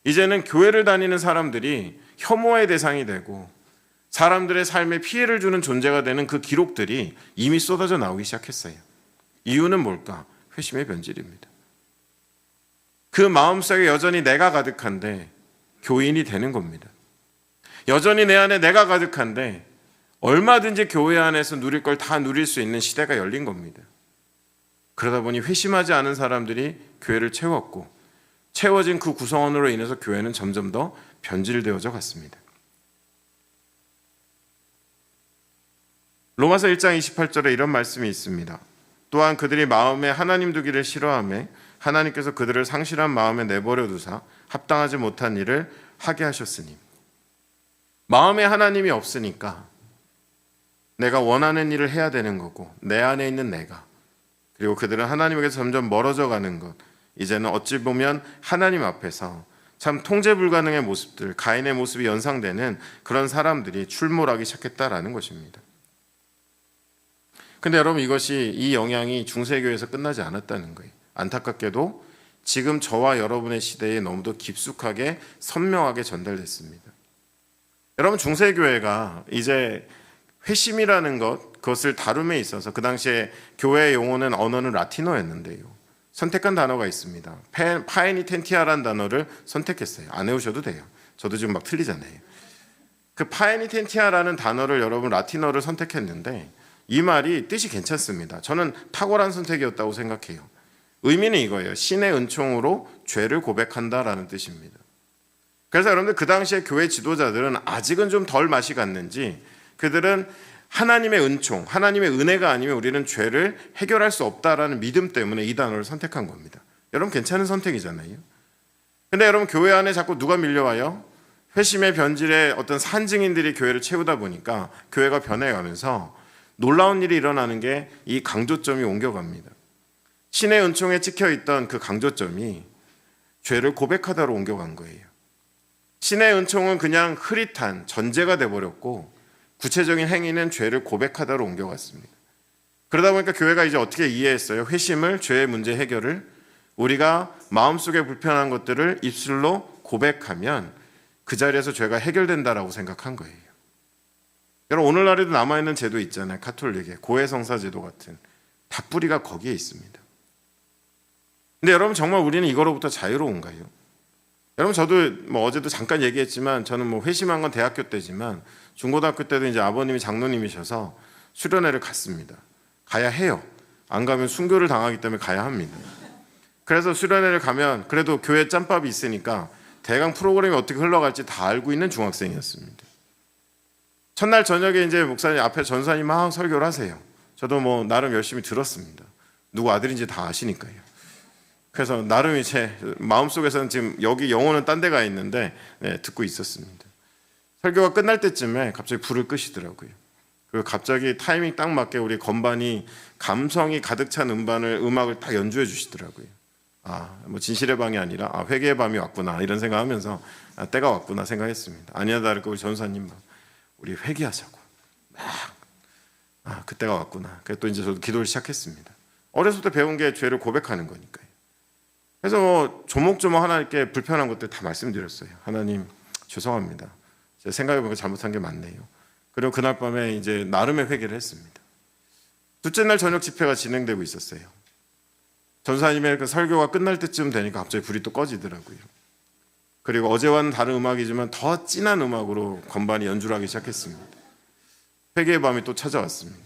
이제는 교회를 다니는 사람들이 혐오의 대상이 되고 사람들의 삶에 피해를 주는 존재가 되는 그 기록들이 이미 쏟아져 나오기 시작했어요. 이유는 뭘까? 회심의 변질입니다. 그 마음속에 여전히 내가 가득한데 교인이 되는 겁니다. 여전히 내 안에 내가 가득한데 얼마든지 교회 안에서 누릴 걸 다 누릴 수 있는 시대가 열린 겁니다. 그러다 보니 회심하지 않은 사람들이 교회를 채웠고 채워진 그 구성원으로 인해서 교회는 점점 더 변질되어져 갔습니다. 로마서 1장 28절에 이런 말씀이 있습니다. 또한 그들이 마음에 하나님 두기를 싫어하며 하나님께서 그들을 상실한 마음에 내버려 두사 합당하지 못한 일을 하게 하셨으니, 마음에 하나님이 없으니까 내가 원하는 일을 해야 되는 거고 내 안에 있는 내가, 그리고 그들은 하나님에게서 점점 멀어져 가는 것, 이제는 어찌 보면 하나님 앞에서 참 통제 불가능의 모습들, 가인의 모습이 연상되는 그런 사람들이 출몰하기 시작했다라는 것입니다. 근데 여러분, 이 영향이 중세교회에서 끝나지 않았다는 거예요. 안타깝게도 지금 저와 여러분의 시대에 너무도 깊숙하게 선명하게 전달됐습니다. 여러분, 중세교회가 이제 회심이라는 그것을 다룸에 있어서 그 당시에 교회의 용어는 언어는 라틴어였는데요. 선택한 단어가 있습니다. 파에니텐티아라는 단어를 선택했어요. 안 외우셔도 돼요. 저도 지금 막 틀리잖아요. 그 파에니텐티아라는 단어를 여러분 라틴어를 선택했는데 이 말이 뜻이 괜찮습니다. 저는 탁월한 선택이었다고 생각해요. 의미는 이거예요. 신의 은총으로 죄를 고백한다라는 뜻입니다. 그래서 여러분들 그 당시에 교회 지도자들은 아직은 좀 덜 맛이 갔는지 그들은 하나님의 은총, 하나님의 은혜가 아니면 우리는 죄를 해결할 수 없다라는 믿음 때문에 이 단어를 선택한 겁니다. 여러분, 괜찮은 선택이잖아요. 근데 여러분, 교회 안에 자꾸 누가 밀려와요? 회심의 변질의 어떤 산증인들이 교회를 채우다 보니까 교회가 변해가면서 놀라운 일이 일어나는 게 이 강조점이 옮겨갑니다. 신의 은총에 찍혀있던 그 강조점이 죄를 고백하다로 옮겨간 거예요. 신의 은총은 그냥 흐릿한 전제가 돼버렸고 구체적인 행위는 죄를 고백하다로 옮겨갔습니다. 그러다 보니까 교회가 이제 어떻게 이해했어요? 회심을, 죄의 문제 해결을 우리가 마음속에 불편한 것들을 입술로 고백하면 그 자리에서 죄가 해결된다라고 생각한 거예요. 여러분, 오늘날에도 남아있는 제도 있잖아요. 가톨릭의 고해성사 제도 같은, 다 뿌리가 거기에 있습니다. 근데 여러분, 정말 우리는 이거로부터 자유로운가요? 여러분, 저도 어제도 잠깐 얘기했지만 저는 회심한 건 대학교 때지만 중고등학교 때도 이제 아버님이 장로님이셔서 수련회를 갔습니다. 가야 해요. 안 가면 순교를 당하기 때문에 가야 합니다. 그래서 수련회를 가면 그래도 교회 짬밥이 있으니까 대강 프로그램이 어떻게 흘러갈지 다 알고 있는 중학생이었습니다. 첫날 저녁에 이제 목사님 앞에 전사님 막 설교를 하세요. 저도 나름 열심히 들었습니다. 누구 아들인지 다 아시니까요. 그래서 나름 제 마음속에서는 지금 여기 영혼은 딴 데가 있는데 듣고 있었습니다. 설교가 끝날 때쯤에 갑자기 불을 끄시더라고요. 그리고 갑자기 타이밍 딱 맞게 우리 건반이 감성이 가득 찬 음악을 딱 연주해 주시더라고요. 진실의 방이 아니라 회개의 밤이 왔구나 이런 생각하면서 때가 왔구나 생각했습니다. 아니나 다를까 우리 전사님 우리 회개하자고 그때가 왔구나. 그래서 또 이제 저도 기도를 시작했습니다. 어렸을 때 배운 게 죄를 고백하는 거니까요. 그래서 조목조목 하나님께 불편한 것들 다 말씀드렸어요. 하나님 죄송합니다. 제가 생각해보니까 잘못한 게 맞네요. 그리고 그날 밤에 이제 나름의 회개를 했습니다. 둘째 날 저녁 집회가 진행되고 있었어요. 전사님의 그 설교가 끝날 때쯤 되니까 갑자기 불이 또 꺼지더라고요. 그리고 어제와는 다른 음악이지만 더 진한 음악으로 건반이 연주를 하기 시작했습니다. 회개의 밤이 또 찾아왔습니다.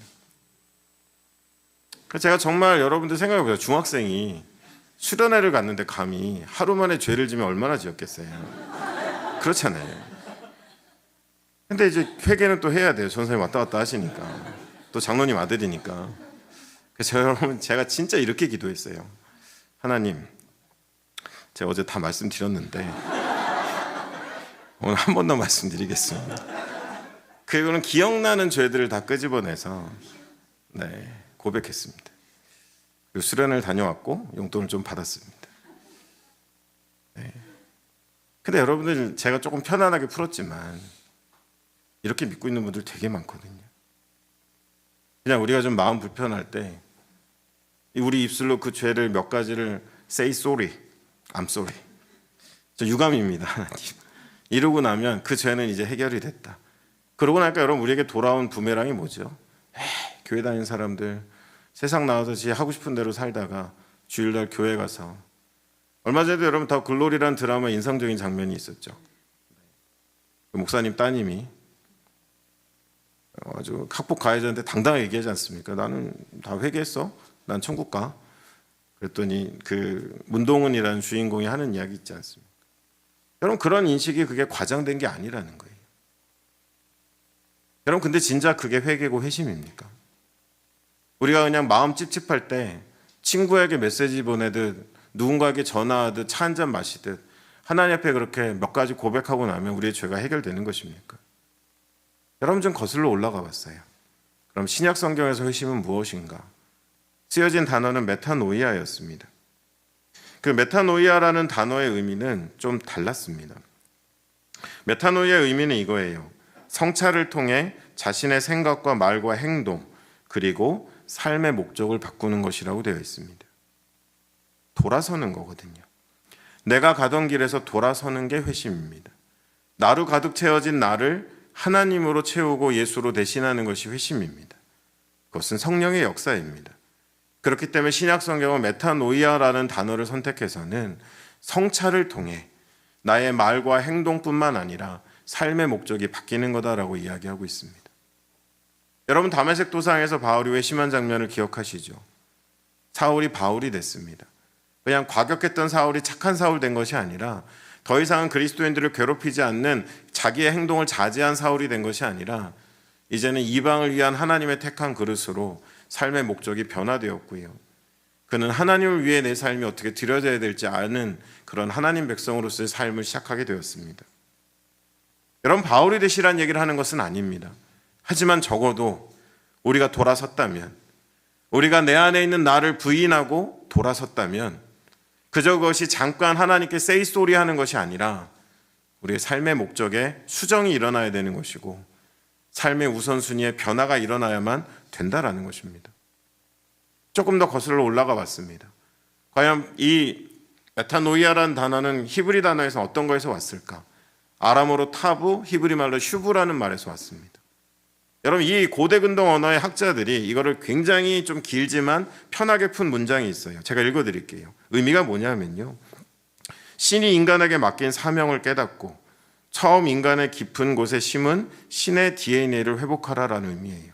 그래서 제가 정말 여러분들 생각해보세요. 중학생이 수련회를 갔는데 감히 하루 만에 죄를 지면 얼마나 지었겠어요. 그렇잖아요. 근데 이제 회개는 또 해야 돼요. 전사님 왔다 갔다 하시니까. 또 장로님 아들이니까. 그래서 여러분, 제가 진짜 이렇게 기도했어요. 하나님, 제가 어제 다 말씀드렸는데 오늘 한 번 더 말씀드리겠습니다. 그리고는 기억나는 죄들을 다 끄집어내서 고백했습니다. 그리고 수련을 다녀왔고 용돈을 좀 받았습니다. 근데 여러분들, 제가 조금 편안하게 풀었지만 이렇게 믿고 있는 분들 되게 많거든요. 그냥 우리가 좀 마음 불편할 때 우리 입술로 그 죄를 몇 가지를 say sorry, I'm sorry. 저 유감입니다, 하나님. 이러고 나면 그 죄는 이제 해결이 됐다. 그러고 나니까 여러분, 우리에게 돌아온 부메랑이 뭐죠? 교회 다니는 사람들 세상 나와서 지 하고 싶은 대로 살다가 주일날 교회 가서 얼마 전에도 여러분 더 글로리라는 드라마 인상적인 장면이 있었죠. 그 목사님 따님이 아주 학폭 가해자한테 당당하게 얘기하지 않습니까? 나는 다 회개했어. 난 천국 가. 그랬더니 그 문동은이라는 주인공이 하는 이야기 있지 않습니까? 여러분 그런 인식이 그게 과장된 게 아니라는 거예요. 여러분 근데 진짜 그게 회개고 회심입니까? 우리가 그냥 마음 찝찝할 때 친구에게 메시지 보내듯 누군가에게 전화하듯 차 한잔 마시듯 하나님 앞에 그렇게 몇 가지 고백하고 나면 우리의 죄가 해결되는 것입니까? 여러분 좀 거슬러 올라가 봤어요. 그럼 신약 성경에서 회심은 무엇인가? 쓰여진 단어는 메타노이아였습니다. 그 메타노이아라는 단어의 의미는 좀 달랐습니다. 메타노이아의 의미는 이거예요. 성찰을 통해 자신의 생각과 말과 행동 그리고 삶의 목적을 바꾸는 것이라고 되어 있습니다. 돌아서는 거거든요. 내가 가던 길에서 돌아서는 게 회심입니다. 나로 가득 채워진 나를 하나님으로 채우고 예수로 대신하는 것이 회심입니다. 그것은 성령의 역사입니다. 그렇기 때문에 신약 성경은 메타노이아라는 단어를 선택해서는 성찰을 통해 나의 말과 행동뿐만 아니라 삶의 목적이 바뀌는 거다라고 이야기하고 있습니다. 여러분 다메섹 도상에서 바울이 회심한 장면을 기억하시죠? 사울이 바울이 됐습니다. 그냥 과격했던 사울이 착한 사울 된 것이 아니라 더 이상은 그리스도인들을 괴롭히지 않는 자기의 행동을 자제한 사울이 된 것이 아니라 이제는 이방을 위한 하나님의 택한 그릇으로 삶의 목적이 변화되었고요. 그는 하나님을 위해 내 삶이 어떻게 드려져야 될지 아는 그런 하나님 백성으로서의 삶을 시작하게 되었습니다. 여러분 바울이 되시라는 얘기를 하는 것은 아닙니다. 하지만 적어도 우리가 돌아섰다면, 우리가 내 안에 있는 나를 부인하고 돌아섰다면 그저 그것이 잠깐 하나님께 say sorry 하는 것이 아니라 우리의 삶의 목적에 수정이 일어나야 되는 것이고 삶의 우선순위에 변화가 일어나야만 된다라는 것입니다. 조금 더 거슬러 올라가 봤습니다. 과연 이 메타노이아라는 단어는 히브리 단어에서 어떤 거에서 왔을까? 아람어로 타부, 히브리 말로 슈브라는 말에서 왔습니다. 여러분 이 고대 근동 언어의 학자들이 이거를 굉장히 좀 길지만 편하게 푼 문장이 있어요. 제가 읽어드릴게요. 의미가 뭐냐면요, 신이 인간에게 맡긴 사명을 깨닫고 처음 인간의 깊은 곳에 심은 신의 DNA를 회복하라라는 의미예요.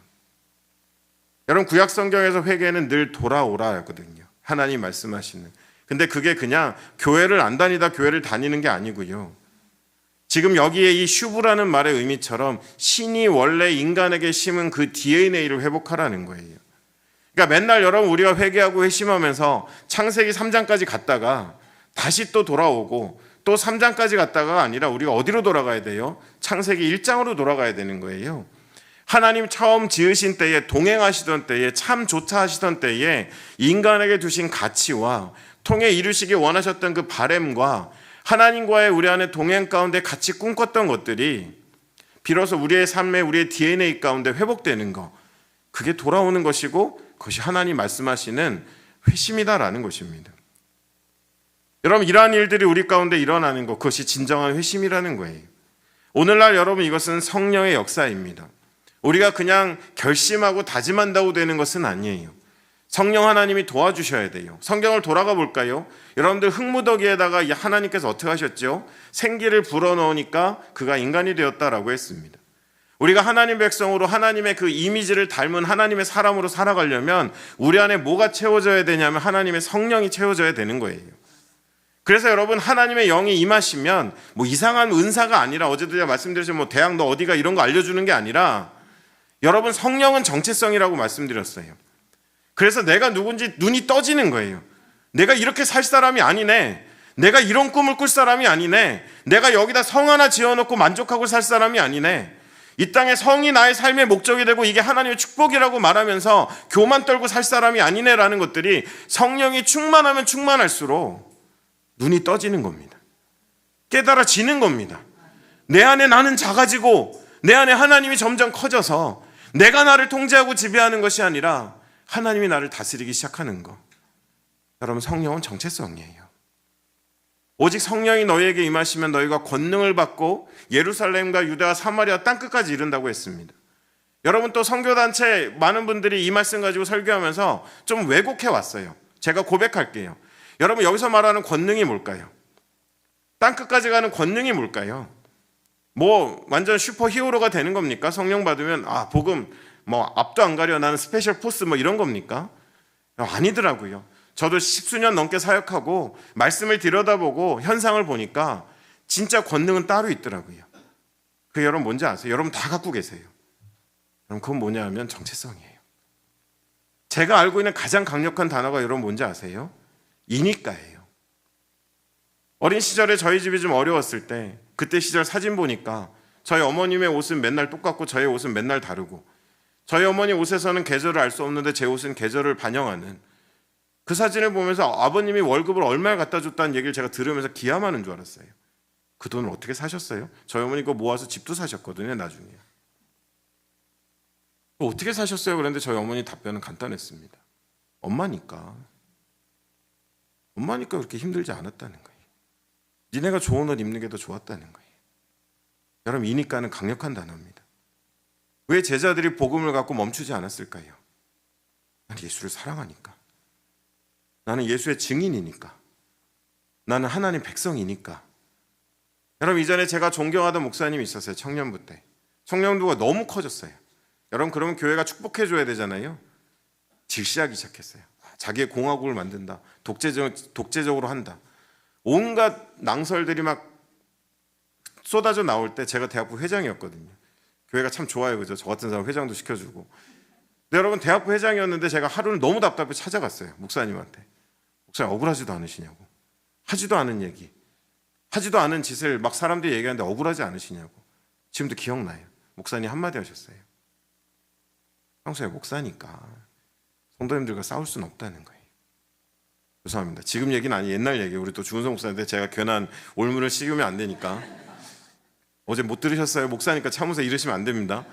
여러분 구약 성경에서 회개는 늘 돌아오라였거든요. 하나님 말씀하시는. 근데 그게 그냥 교회를 안 다니다 교회를 다니는 게 아니고요. 지금 여기에 이 슈브라는 말의 의미처럼 신이 원래 인간에게 심은 그 DNA를 회복하라는 거예요. 그러니까 맨날 여러분 우리가 회개하고 회심하면서 창세기 3장까지 갔다가 다시 또 돌아오고 또 3장까지 갔다가 아니라 우리가 어디로 돌아가야 돼요? 창세기 1장으로 돌아가야 되는 거예요. 하나님 처음 지으신 때에, 동행하시던 때에, 참 조차하시던 때에 인간에게 두신 가치와 통해 이루시기 원하셨던 그 바램과 하나님과의 우리 안에 동행 가운데 같이 꿈꿨던 것들이 비로소 우리의 삶에 우리의 DNA 가운데 회복되는 것, 그게 돌아오는 것이고 그것이 하나님 말씀하시는 회심이다라는 것입니다. 여러분 이러한 일들이 우리 가운데 일어나는 것, 그것이 진정한 회심이라는 거예요. 오늘날 여러분 이것은 성령의 역사입니다. 우리가 그냥 결심하고 다짐한다고 되는 것은 아니에요. 성령 하나님이 도와주셔야 돼요. 성경을 돌아가 볼까요? 여러분들 흙무더기에다가 하나님께서 어떻게 하셨죠? 생기를 불어넣으니까 그가 인간이 되었다라고 했습니다. 우리가 하나님 백성으로 하나님의 그 이미지를 닮은 하나님의 사람으로 살아가려면 우리 안에 뭐가 채워져야 되냐면 하나님의 성령이 채워져야 되는 거예요. 그래서 여러분 하나님의 영이 임하시면 뭐 이상한 은사가 아니라, 어제도 제가 말씀드렸지만 뭐 대학 너 어디가 이런 거 알려주는 게 아니라 여러분 성령은 정체성이라고 말씀드렸어요. 그래서 내가 누군지 눈이 떠지는 거예요. 내가 이렇게 살 사람이 아니네. 내가 이런 꿈을 꿀 사람이 아니네. 내가 여기다 성 하나 지어놓고 만족하고 살 사람이 아니네. 이 땅에 성이 나의 삶의 목적이 되고 이게 하나님의 축복이라고 말하면서 교만 떨고 살 사람이 아니네라는 것들이 성령이 충만하면 충만할수록 눈이 떠지는 겁니다. 깨달아지는 겁니다. 내 안에 나는 작아지고 내 안에 하나님이 점점 커져서 내가 나를 통제하고 지배하는 것이 아니라 하나님이 나를 다스리기 시작하는 것. 여러분 성령은 정체성이에요. 오직 성령이 너희에게 임하시면 너희가 권능을 받고 예루살렘과 유대와 사마리아 땅끝까지 이른다고 했습니다. 여러분 또 선교단체 많은 분들이 이 말씀 가지고 설교하면서 좀 왜곡해 왔어요. 제가 고백할게요. 여러분 여기서 말하는 권능이 뭘까요? 땅끝까지 가는 권능이 뭘까요? 뭐 완전 슈퍼 히어로가 되는 겁니까? 성령 받으면 복음 뭐 앞도 안 가려 나는 스페셜 포스 뭐 이런 겁니까? 아니더라고요. 저도 10수년 넘게 사역하고 말씀을 들여다보고 현상을 보니까 진짜 권능은 따로 있더라고요. 그 여러분 뭔지 아세요? 여러분 다 갖고 계세요. 그럼 그건 뭐냐 하면 정체성이에요. 제가 알고 있는 가장 강력한 단어가 여러분 뭔지 아세요? 이니까예요. 어린 시절에 저희 집이 좀 어려웠을 때 그때 시절 사진 보니까 저희 어머님의 옷은 맨날 똑같고 저희 옷은 맨날 다르고 저희 어머니 옷에서는 계절을 알 수 없는데 제 옷은 계절을 반영하는 그 사진을 보면서 아버님이 월급을 얼마를 갖다 줬다는 얘기를 제가 들으면서 기함하는 줄 알았어요. 그 돈을 어떻게 사셨어요? 저희 어머니 그거 모아서 집도 사셨거든요, 나중에. 어떻게 사셨어요? 그런데 저희 어머니 답변은 간단했습니다. 엄마니까 그렇게 힘들지 않았다는 거예요. 니네가 좋은 옷 입는 게 더 좋았다는 거예요. 여러분, 이니까는 강력한 단어입니다. 왜 제자들이 복음을 갖고 멈추지 않았을까요? 나는 예수를 사랑하니까. 나는 예수의 증인이니까. 나는 하나님 백성이니까. 여러분, 이전에 제가 존경하던 목사님이 있었어요. 청년부 때. 청년부가 너무 커졌어요. 여러분, 그러면 교회가 축복해줘야 되잖아요. 질시하기 시작했어요. 자기의 공화국을 만든다. 독재적으로 한다. 온갖 낭설들이 막 쏟아져 나올 때 제가 대학부 회장이었거든요. 교회가 참 좋아요, 그죠? 저 같은 사람 회장도 시켜주고. 근데 여러분, 대학부 회장이었는데 제가 하루는 너무 답답해 찾아갔어요. 목사님한테. 목사님, 억울하지도 않으시냐고. 하지도 않은 얘기, 하지도 않은 짓을 막 사람들이 얘기하는데 억울하지 않으시냐고. 지금도 기억나요. 목사님 한마디 하셨어요. 평소에 목사니까 성도님들과 싸울 수는 없다는 거예요. 죄송합니다. 지금 얘기는 아니, 옛날 얘기예요. 우리 또 주은성 목사인데 제가 괜한 올문을 씌우면 안 되니까. 어제 못 들으셨어요? 목사니까 참으세요 이러시면 안 됩니다.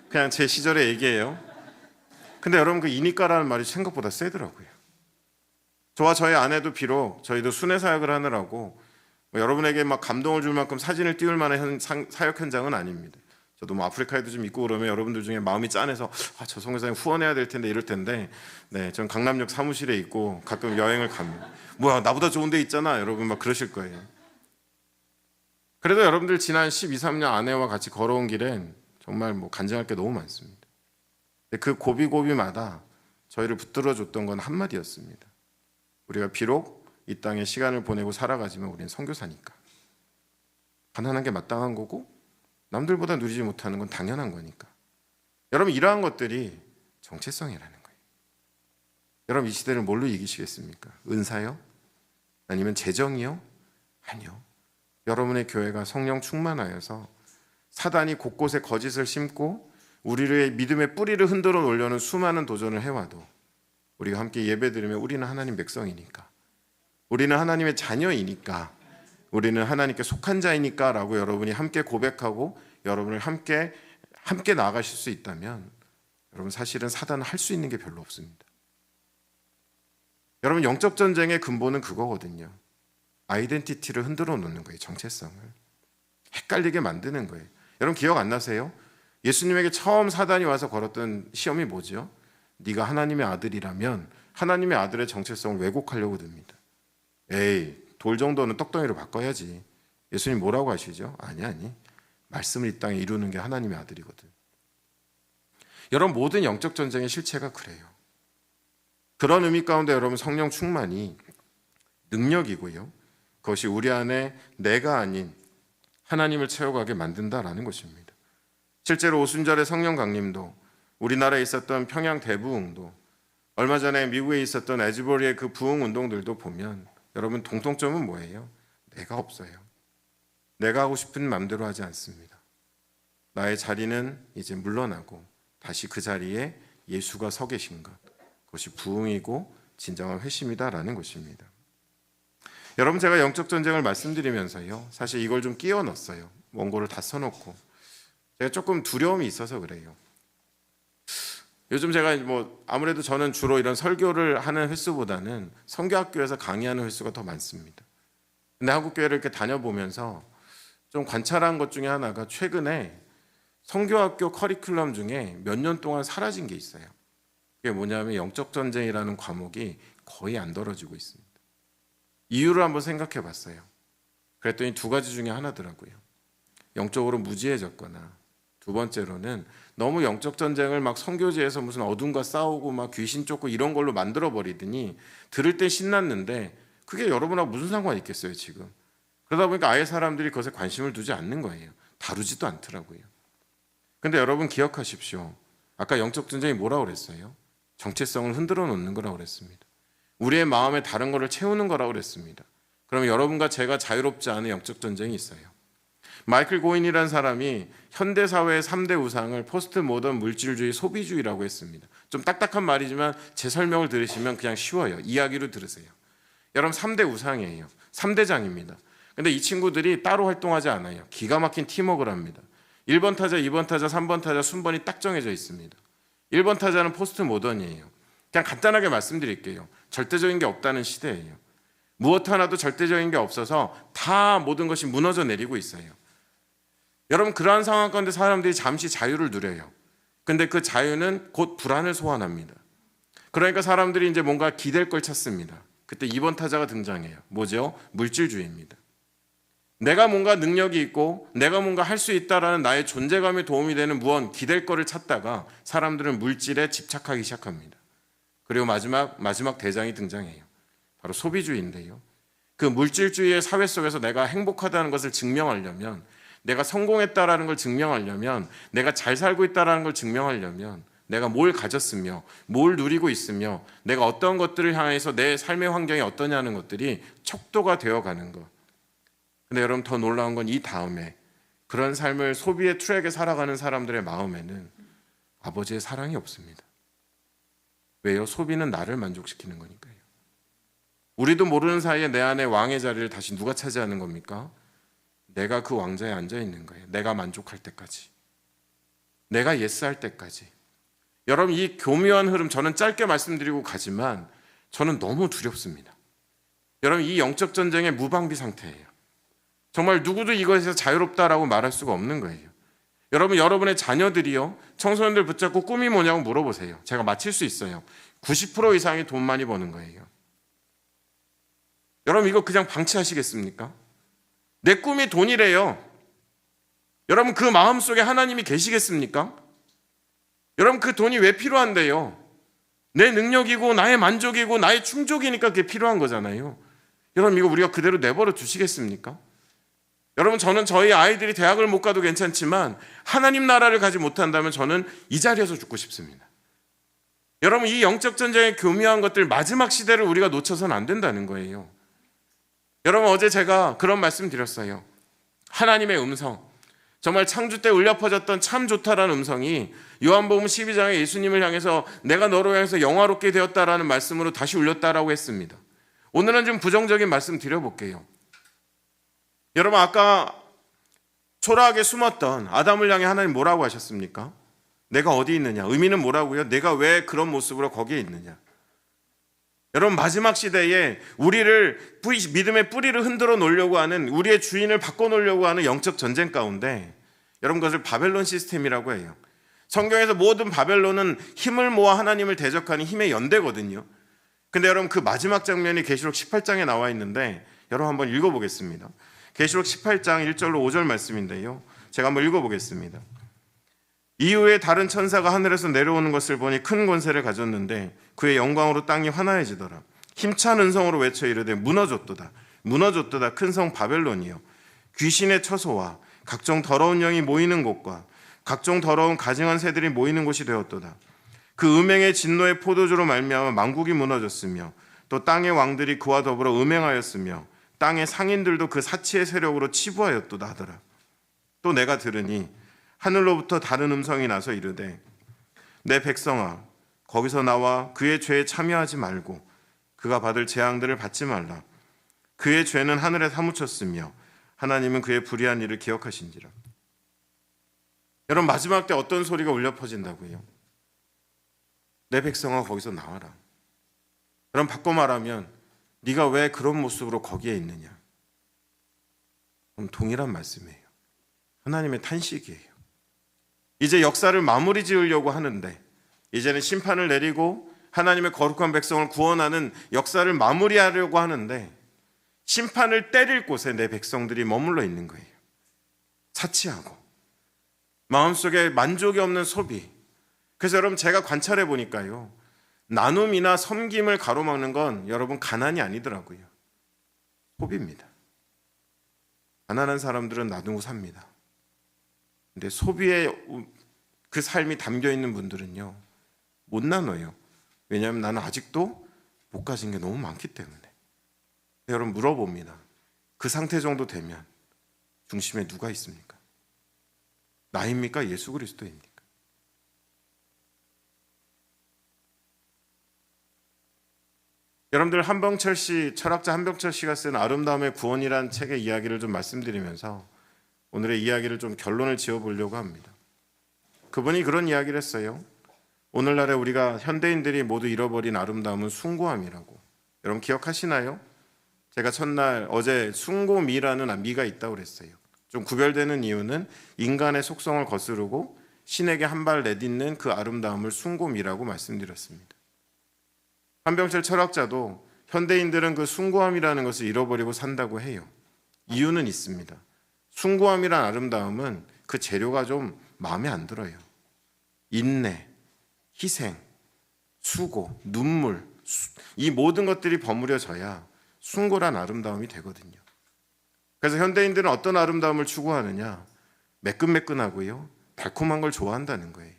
그냥 제 시절의 얘기예요. 근데 여러분, 그 이니까라는 말이 생각보다 세더라고요. 저와 저희 아내도 비록 저희도 순회 사역을 하느라고 여러분에게 막 감동을 줄 만큼 사진을 띄울 만한 사역 현장은 아닙니다. 저도 뭐 아프리카에도 좀 있고 그러면 여러분들 중에 마음이 짠해서 저 선교사님 후원해야 될 텐데 이럴 텐데, 네, 전 강남역 사무실에 있고 가끔 여행을 갑니다. 뭐야, 나보다 좋은 데 있잖아, 여러분 막 그러실 거예요. 그래도 여러분들 지난 12, 13년 아내와 같이 걸어온 길엔 정말 뭐 간증할 게 너무 많습니다. 근데 그 고비고비마다 저희를 붙들어줬던 건 한마디였습니다. 우리가 비록 이 땅에 시간을 보내고 살아가지만 우리는 선교사니까. 가난한 게 마땅한 거고 남들보다 누리지 못하는 건 당연한 거니까. 여러분, 이러한 것들이 정체성이라는 거예요. 여러분, 이 시대를 뭘로 이기시겠습니까? 은사요? 아니면 재정이요? 아니요. 여러분의 교회가 성령 충만하여서 사단이 곳곳에 거짓을 심고 우리의 믿음의 뿌리를 흔들어 놓으려는 수많은 도전을 해와도 우리가 함께 예배드리면 우리는 하나님 백성이니까, 우리는 하나님의 자녀이니까, 우리는 하나님께 속한 자이니까 라고 여러분이 함께 고백하고 여러분을 함께 나아가실 수 있다면 여러분, 사실은 사단은 할 수 있는 게 별로 없습니다. 여러분, 영적 전쟁의 근본은 그거거든요. 아이덴티티를 흔들어 놓는 거예요. 정체성을 헷갈리게 만드는 거예요. 여러분, 기억 안 나세요? 예수님에게 처음 사단이 와서 걸었던 시험이 뭐죠? 네가 하나님의 아들이라면 하나님의 아들의 정체성을 왜곡하려고 듭니다. 에이, 돌 정도는 떡덩이로 바꿔야지. 예수님 뭐라고 하시죠? 아니, 말씀을 이 땅에 이루는 게 하나님의 아들이거든. 여러분, 모든 영적 전쟁의 실체가 그래요. 그런 의미 가운데 여러분, 성령 충만이 능력이고요, 그것이 우리 안에 내가 아닌 하나님을 채워가게 만든다라는 것입니다. 실제로 오순절의 성령 강림도, 우리나라에 있었던 평양 대부흥도, 얼마 전에 미국에 있었던 에즈버리의 그 부흥 운동들도 보면 여러분, 공통점은 뭐예요? 내가 없어요. 내가 하고 싶은 마음대로 하지 않습니다. 나의 자리는 이제 물러나고 다시 그 자리에 예수가 서 계신 것, 그것이 부흥이고 진정한 회심이다라는 것입니다. 여러분, 제가 영적 전쟁을 말씀드리면서요, 사실 이걸 좀 끼워 넣었어요. 원고를 다 써놓고. 제가 조금 두려움이 있어서 그래요. 요즘 제가 아무래도 저는 주로 이런 설교를 하는 횟수보다는 선교학교에서 강의하는 횟수가 더 많습니다. 근데 한국교회를 이렇게 다녀보면서 좀 관찰한 것 중에 하나가, 최근에 선교학교 커리큘럼 중에 몇 년 동안 사라진 게 있어요. 그게 뭐냐면 영적 전쟁이라는 과목이 거의 안 다뤄지고 있습니다. 이유를 한번 생각해 봤어요. 그랬더니 두 가지 중에 하나더라고요. 영적으로 무지해졌거나, 두 번째로는 너무 영적 전쟁을 막 선교지에서 무슨 어둠과 싸우고 막 귀신 쫓고 이런 걸로 만들어 버리더니 들을 때 신났는데 그게 여러분하고 무슨 상관이 있겠어요 지금. 그러다 보니까 아예 사람들이 그것에 관심을 두지 않는 거예요. 다루지도 않더라고요. 근데 여러분 기억하십시오. 아까 영적 전쟁이 뭐라고 그랬어요? 정체성을 흔들어 놓는 거라고 그랬습니다. 우리의 마음에 다른 거를 채우는 거라고 그랬습니다. 그럼 여러분과 제가 자유롭지 않은 영적 전쟁이 있어요. 마이클 고인이라는 사람이 현대사회의 3대 우상을 포스트 모던 물질주의 소비주의라고 했습니다. 좀 딱딱한 말이지만 제 설명을 들으시면 그냥 쉬워요. 이야기로 들으세요. 여러분 3대 우상이에요. 3대장입니다. 근데 이 친구들이 따로 활동하지 않아요. 기가 막힌 팀워크를 합니다. 1번 타자, 2번 타자, 3번 타자 순번이 딱 정해져 있습니다. 1번 타자는 포스트 모던이에요. 그냥 간단하게 말씀드릴게요. 절대적인 게 없다는 시대예요. 무엇 하나도 절대적인 게 없어서 다 모든 것이 무너져 내리고 있어요. 여러분 그러한 상황 가운데 사람들이 잠시 자유를 누려요. 근데 그 자유는 곧 불안을 소환합니다. 그러니까 사람들이 이제 뭔가 기댈 걸 찾습니다. 그때 2번 타자가 등장해요. 뭐죠? 물질주의입니다. 내가 뭔가 능력이 있고 내가 뭔가 할 수 있다라는 나의 존재감에 도움이 되는 무언 기댈 거를 찾다가 사람들은 물질에 집착하기 시작합니다. 그리고 마지막 대장이 등장해요. 바로 소비주의인데요. 그 물질주의의 사회 속에서 내가 행복하다는 것을 증명하려면, 내가 성공했다라는 걸 증명하려면, 내가 잘 살고 있다라는 걸 증명하려면, 내가 뭘 가졌으며 뭘 누리고 있으며 내가 어떤 것들을 향해서 내 삶의 환경이 어떠냐는 것들이 척도가 되어가는 것. 근데 여러분 더 놀라운 건 이 다음에 그런 삶을 소비의 트랙에 살아가는 사람들의 마음에는 아버지의 사랑이 없습니다. 왜요? 소비는 나를 만족시키는 거니까요. 우리도 모르는 사이에 내 안에 왕의 자리를 다시 누가 차지하는 겁니까? 내가 그 왕자에 앉아 있는 거예요. 내가 만족할 때까지, 내가 예스할 때까지. 여러분 이 교묘한 흐름, 저는 짧게 말씀드리고 가지만 저는 너무 두렵습니다. 여러분 이 영적 전쟁의 무방비 상태예요. 정말 누구도 이것에서 자유롭다라고 말할 수가 없는 거예요. 여러분 여러분의 자녀들이요, 청소년들 붙잡고 꿈이 뭐냐고 물어보세요. 제가 맞힐 수 있어요. 90% 이상이 돈 많이 버는 거예요. 여러분 이거 그냥 방치하시겠습니까? 내 꿈이 돈이래요. 여러분 그 마음속에 하나님이 계시겠습니까? 여러분 그 돈이 왜 필요한데요? 내 능력이고 나의 만족이고 나의 충족이니까 그게 필요한 거잖아요. 여러분 이거 우리가 그대로 내버려 두시겠습니까? 여러분 저는 저희 아이들이 대학을 못 가도 괜찮지만 하나님 나라를 가지 못한다면 저는 이 자리에서 죽고 싶습니다. 여러분 이 영적 전쟁의 교묘한 것들, 마지막 시대를 우리가 놓쳐서는 안 된다는 거예요. 여러분 어제 제가 그런 말씀 드렸어요. 하나님의 음성, 정말 창조 때 울려 퍼졌던 참 좋다라는 음성이 요한복음 12장에 예수님을 향해서 내가 너로 향해서 영화롭게 되었다라는 말씀으로 다시 울렸다라고 했습니다. 오늘은 좀 부정적인 말씀 드려볼게요. 여러분 아까 초라하게 숨었던 아담을 향해 하나님 뭐라고 하셨습니까? 내가 어디 있느냐? 의미는 뭐라고요? 내가 왜 그런 모습으로 거기에 있느냐? 여러분 마지막 시대에 우리를 믿음의 뿌리를 흔들어 놓으려고 하는, 우리의 주인을 바꿔놓으려고 하는 영적 전쟁 가운데 여러분 그것을 바벨론 시스템이라고 해요. 성경에서 모든 바벨론은 힘을 모아 하나님을 대적하는 힘의 연대거든요. 근데 여러분 그 마지막 장면이 계시록 18장에 나와 있는데 여러분 한번 읽어보겠습니다. 계시록 18장 1절로 5절 말씀인데요, 제가 한번 읽어보겠습니다. 이후에 다른 천사가 하늘에서 내려오는 것을 보니 큰 권세를 가졌는데 그의 영광으로 땅이 환하해지더라. 힘찬 음성으로 외쳐 이르되 무너졌도다 무너졌도다 큰 성 바벨론이여, 귀신의 처소와 각종 더러운 영이 모이는 곳과 각종 더러운 가증한 새들이 모이는 곳이 되었도다. 그 음행의 진노의 포도주로 말미암아 만국이 무너졌으며 또 땅의 왕들이 그와 더불어 음행하였으며 땅의 상인들도 그 사치의 세력으로 치부하였도다 하더라. 또 내가 들으니 하늘로부터 다른 음성이 나서 이르되 내 백성아 거기서 나와 그의 죄에 참여하지 말고 그가 받을 재앙들을 받지 말라. 그의 죄는 하늘에 사무쳤으며 하나님은 그의 불의한 일을 기억하신지라. 여러분 마지막 때 어떤 소리가 울려 퍼진다고요? 내 백성아 거기서 나와라. 그럼 바꿔 말하면 네가 왜 그런 모습으로 거기에 있느냐? 그럼 동일한 말씀이에요. 하나님의 탄식이에요. 이제 역사를 마무리 지으려고 하는데, 이제는 심판을 내리고 하나님의 거룩한 백성을 구원하는 역사를 마무리하려고 하는데 심판을 때릴 곳에 내 백성들이 머물러 있는 거예요. 사치하고 마음속에 만족이 없는 소비. 그래서 여러분 제가 관찰해 보니까요, 나눔이나 섬김을 가로막는 건 여러분 가난이 아니더라고요. 소비입니다. 가난한 사람들은 나누고 삽니다. 근데 소비에 그 삶이 담겨 있는 분들은요, 못 나눠요. 왜냐하면 나는 아직도 못 가진 게 너무 많기 때문에. 여러분 물어봅니다. 그 상태 정도 되면 중심에 누가 있습니까? 나입니까? 예수 그리스도입니까? 여러분들 한병철 씨, 철학자 한병철 씨가 쓴 아름다움의 구원이라는 책의 이야기를 좀 말씀드리면서 오늘의 이야기를 좀 결론을 지어보려고 합니다. 그분이 그런 이야기를 했어요. 오늘날에 우리가 현대인들이 모두 잃어버린 아름다움은 숭고함이라고. 여러분 기억하시나요? 제가 첫날 어제 숭고미라는 미가 있다고 그랬어요. 좀 구별되는 이유는 인간의 속성을 거스르고 신에게 한 발 내딛는 그 아름다움을 숭고미라고 말씀드렸습니다. 한병철 철학자도 현대인들은 그 숭고함이라는 것을 잃어버리고 산다고 해요. 이유는 있습니다. 숭고함이란 아름다움은 그 재료가 좀 마음에 안 들어요. 인내, 희생, 수고, 눈물, 이 모든 것들이 버무려져야 숭고란 아름다움이 되거든요. 그래서 현대인들은 어떤 아름다움을 추구하느냐? 매끈매끈하고요, 달콤한 걸 좋아한다는 거예요.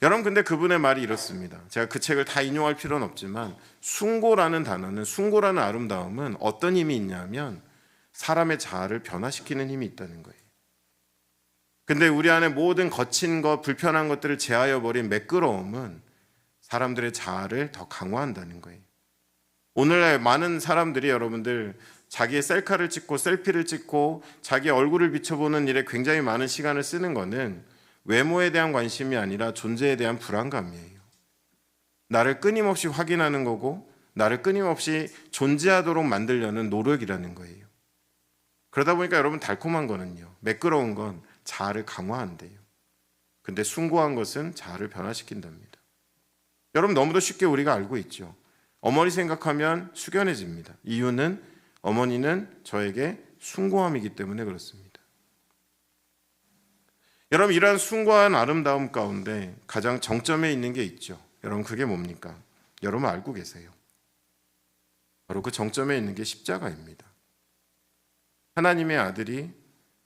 여러분 근데 그분의 말이 이렇습니다. 제가 그 책을 다 인용할 필요는 없지만 숭고라는 단어는, 숭고라는 아름다움은 어떤 힘이 있냐면 사람의 자아를 변화시키는 힘이 있다는 거예요. 근데 우리 안에 모든 거친 것, 불편한 것들을 제하여 버린 매끄러움은 사람들의 자아를 더 강화한다는 거예요. 오늘날 많은 사람들이 여러분들 자기의 셀카를 찍고 셀피를 찍고 자기 얼굴을 비춰보는 일에 굉장히 많은 시간을 쓰는 거는 외모에 대한 관심이 아니라 존재에 대한 불안감이에요. 나를 끊임없이 확인하는 거고 나를 끊임없이 존재하도록 만들려는 노력이라는 거예요. 그러다 보니까 여러분 달콤한 거는요, 매끄러운 건 자아를 강화한대요. 근데 숭고한 것은 자아를 변화시킨답니다. 여러분 너무도 쉽게 우리가 알고 있죠. 어머니 생각하면 숙연해집니다. 이유는 어머니는 저에게 숭고함이기 때문에 그렇습니다. 여러분 이러한 숭고한 아름다움 가운데 가장 정점에 있는 게 있죠. 여러분 그게 뭡니까? 여러분 알고 계세요. 바로 그 정점에 있는 게 십자가입니다. 하나님의 아들이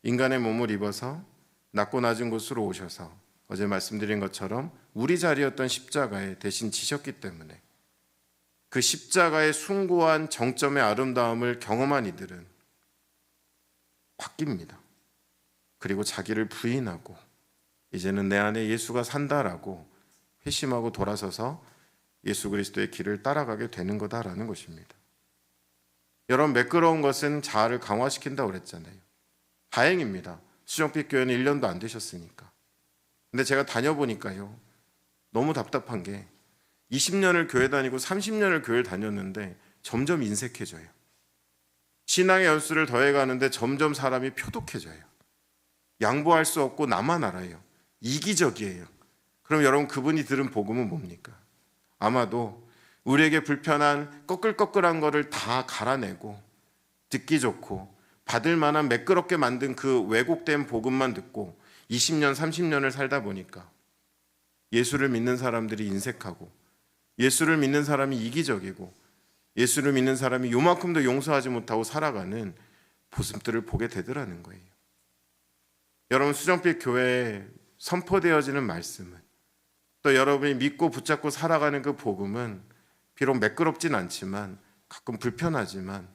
인간의 몸을 입어서 낮고 낮은 곳으로 오셔서 어제 말씀드린 것처럼 우리 자리였던 십자가에 대신 지셨기 때문에 그 십자가의 숭고한 정점의 아름다움을 경험한 이들은 바뀝니다. 그리고 자기를 부인하고 이제는 내 안에 예수가 산다라고 회심하고 돌아서서 예수 그리스도의 길을 따라가게 되는 거다라는 것입니다. 여러분 매끄러운 것은 자아를 강화시킨다고 그랬잖아요. 다행입니다. 수정빛 교회는 1년도 안 되셨으니까. 근데 제가 다녀보니까요, 너무 답답한 게 20년을 교회 다니고 30년을 교회를 다녔는데 점점 인색해져요. 신앙의 연수를 더해가는데 점점 사람이 표독해져요. 양보할 수 없고 나만 알아요. 이기적이에요. 그럼 여러분 그분이 들은 복음은 뭡니까? 아마도 우리에게 불편한 꺼끌꺼끌한 거를 다 갈아내고 듣기 좋고 받을 만한 매끄럽게 만든 그 왜곡된 복음만 듣고 20년, 30년을 살다 보니까 예수를 믿는 사람들이 인색하고 예수를 믿는 사람이 이기적이고 예수를 믿는 사람이 요만큼도 용서하지 못하고 살아가는 모습들을 보게 되더라는 거예요. 여러분 수정빛 교회에 선포되어지는 말씀은, 또 여러분이 믿고 붙잡고 살아가는 그 복음은 비록 매끄럽진 않지만 가끔 불편하지만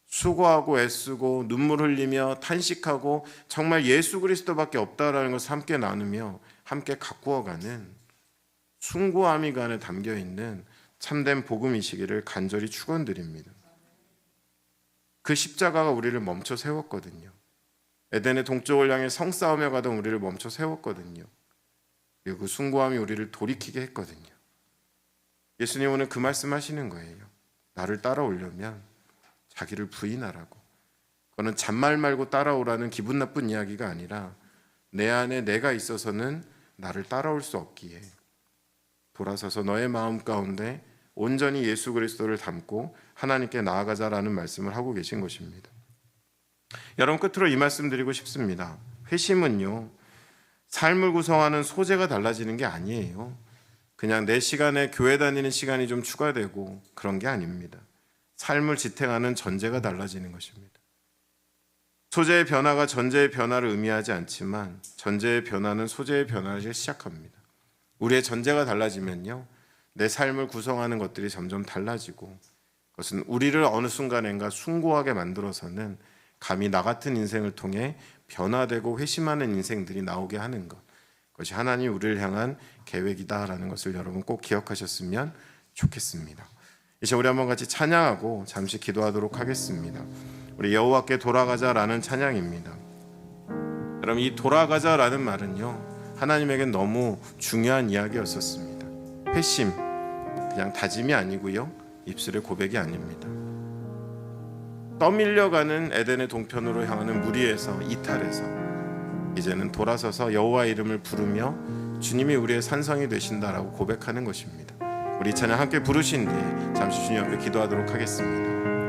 수고하고 애쓰고 눈물 흘리며 탄식하고 정말 예수 그리스도밖에 없다라는 것을 함께 나누며 함께 가꾸어가는 숭고함이 그 안에 담겨있는 참된 복음이시기를 간절히 축원드립니다. 그 십자가가 우리를 멈춰 세웠거든요. 에덴의 동쪽을 향해 성싸우며 가던 우리를 멈춰 세웠거든요. 그리고 그 숭고함이 우리를 돌이키게 했거든요. 예수님 오늘 그 말씀하시는 거예요. 나를 따라오려면 자기를 부인하라고. 그거는 잔말 말고 따라오라는 기분 나쁜 이야기가 아니라 내 안에 내가 있어서는 나를 따라올 수 없기에 돌아서서 너의 마음 가운데 온전히 예수 그리스도를 닮고 하나님께 나아가자라는 말씀을 하고 계신 것입니다. 여러분, 끝으로 이 말씀 드리고 싶습니다. 회심은요, 삶을 구성하는 소재가 달라지는 게 아니에요. 그냥 내 시간에 교회 다니는 시간이 좀 추가되고 그런 게 아닙니다. 삶을 지탱하는 전제가 달라지는 것입니다. 소재의 변화가 전제의 변화를 의미하지 않지만 전제의 변화는 소재의 변화를 시작합니다. 우리의 전제가 달라지면요, 내 삶을 구성하는 것들이 점점 달라지고, 그것은 우리를 어느 순간인가 숭고하게 만들어서는 감히 나 같은 인생을 통해 변화되고 회심하는 인생들이 나오게 하는 것, 그것이 하나님 우리를 향한 계획이다라는 것을 여러분 꼭 기억하셨으면 좋겠습니다. 이제 우리 한번 같이 찬양하고 잠시 기도하도록 하겠습니다. 우리 여호와께 돌아가자라는 찬양입니다. 여러분, 이 돌아가자라는 말은요, 하나님에겐 너무 중요한 이야기였었습니다. 회심, 그냥 다짐이 아니고요, 입술의 고백이 아닙니다. 떠밀려가는 에덴의 동편으로 향하는 무리에서 이탈해서 이제는 돌아서서 여호와 이름을 부르며 주님이 우리의 산성이 되신다라고 고백하는 것입니다. 우리 찬양 함께 부르신 뒤에 잠시 주님 앞에 기도하도록 하겠습니다.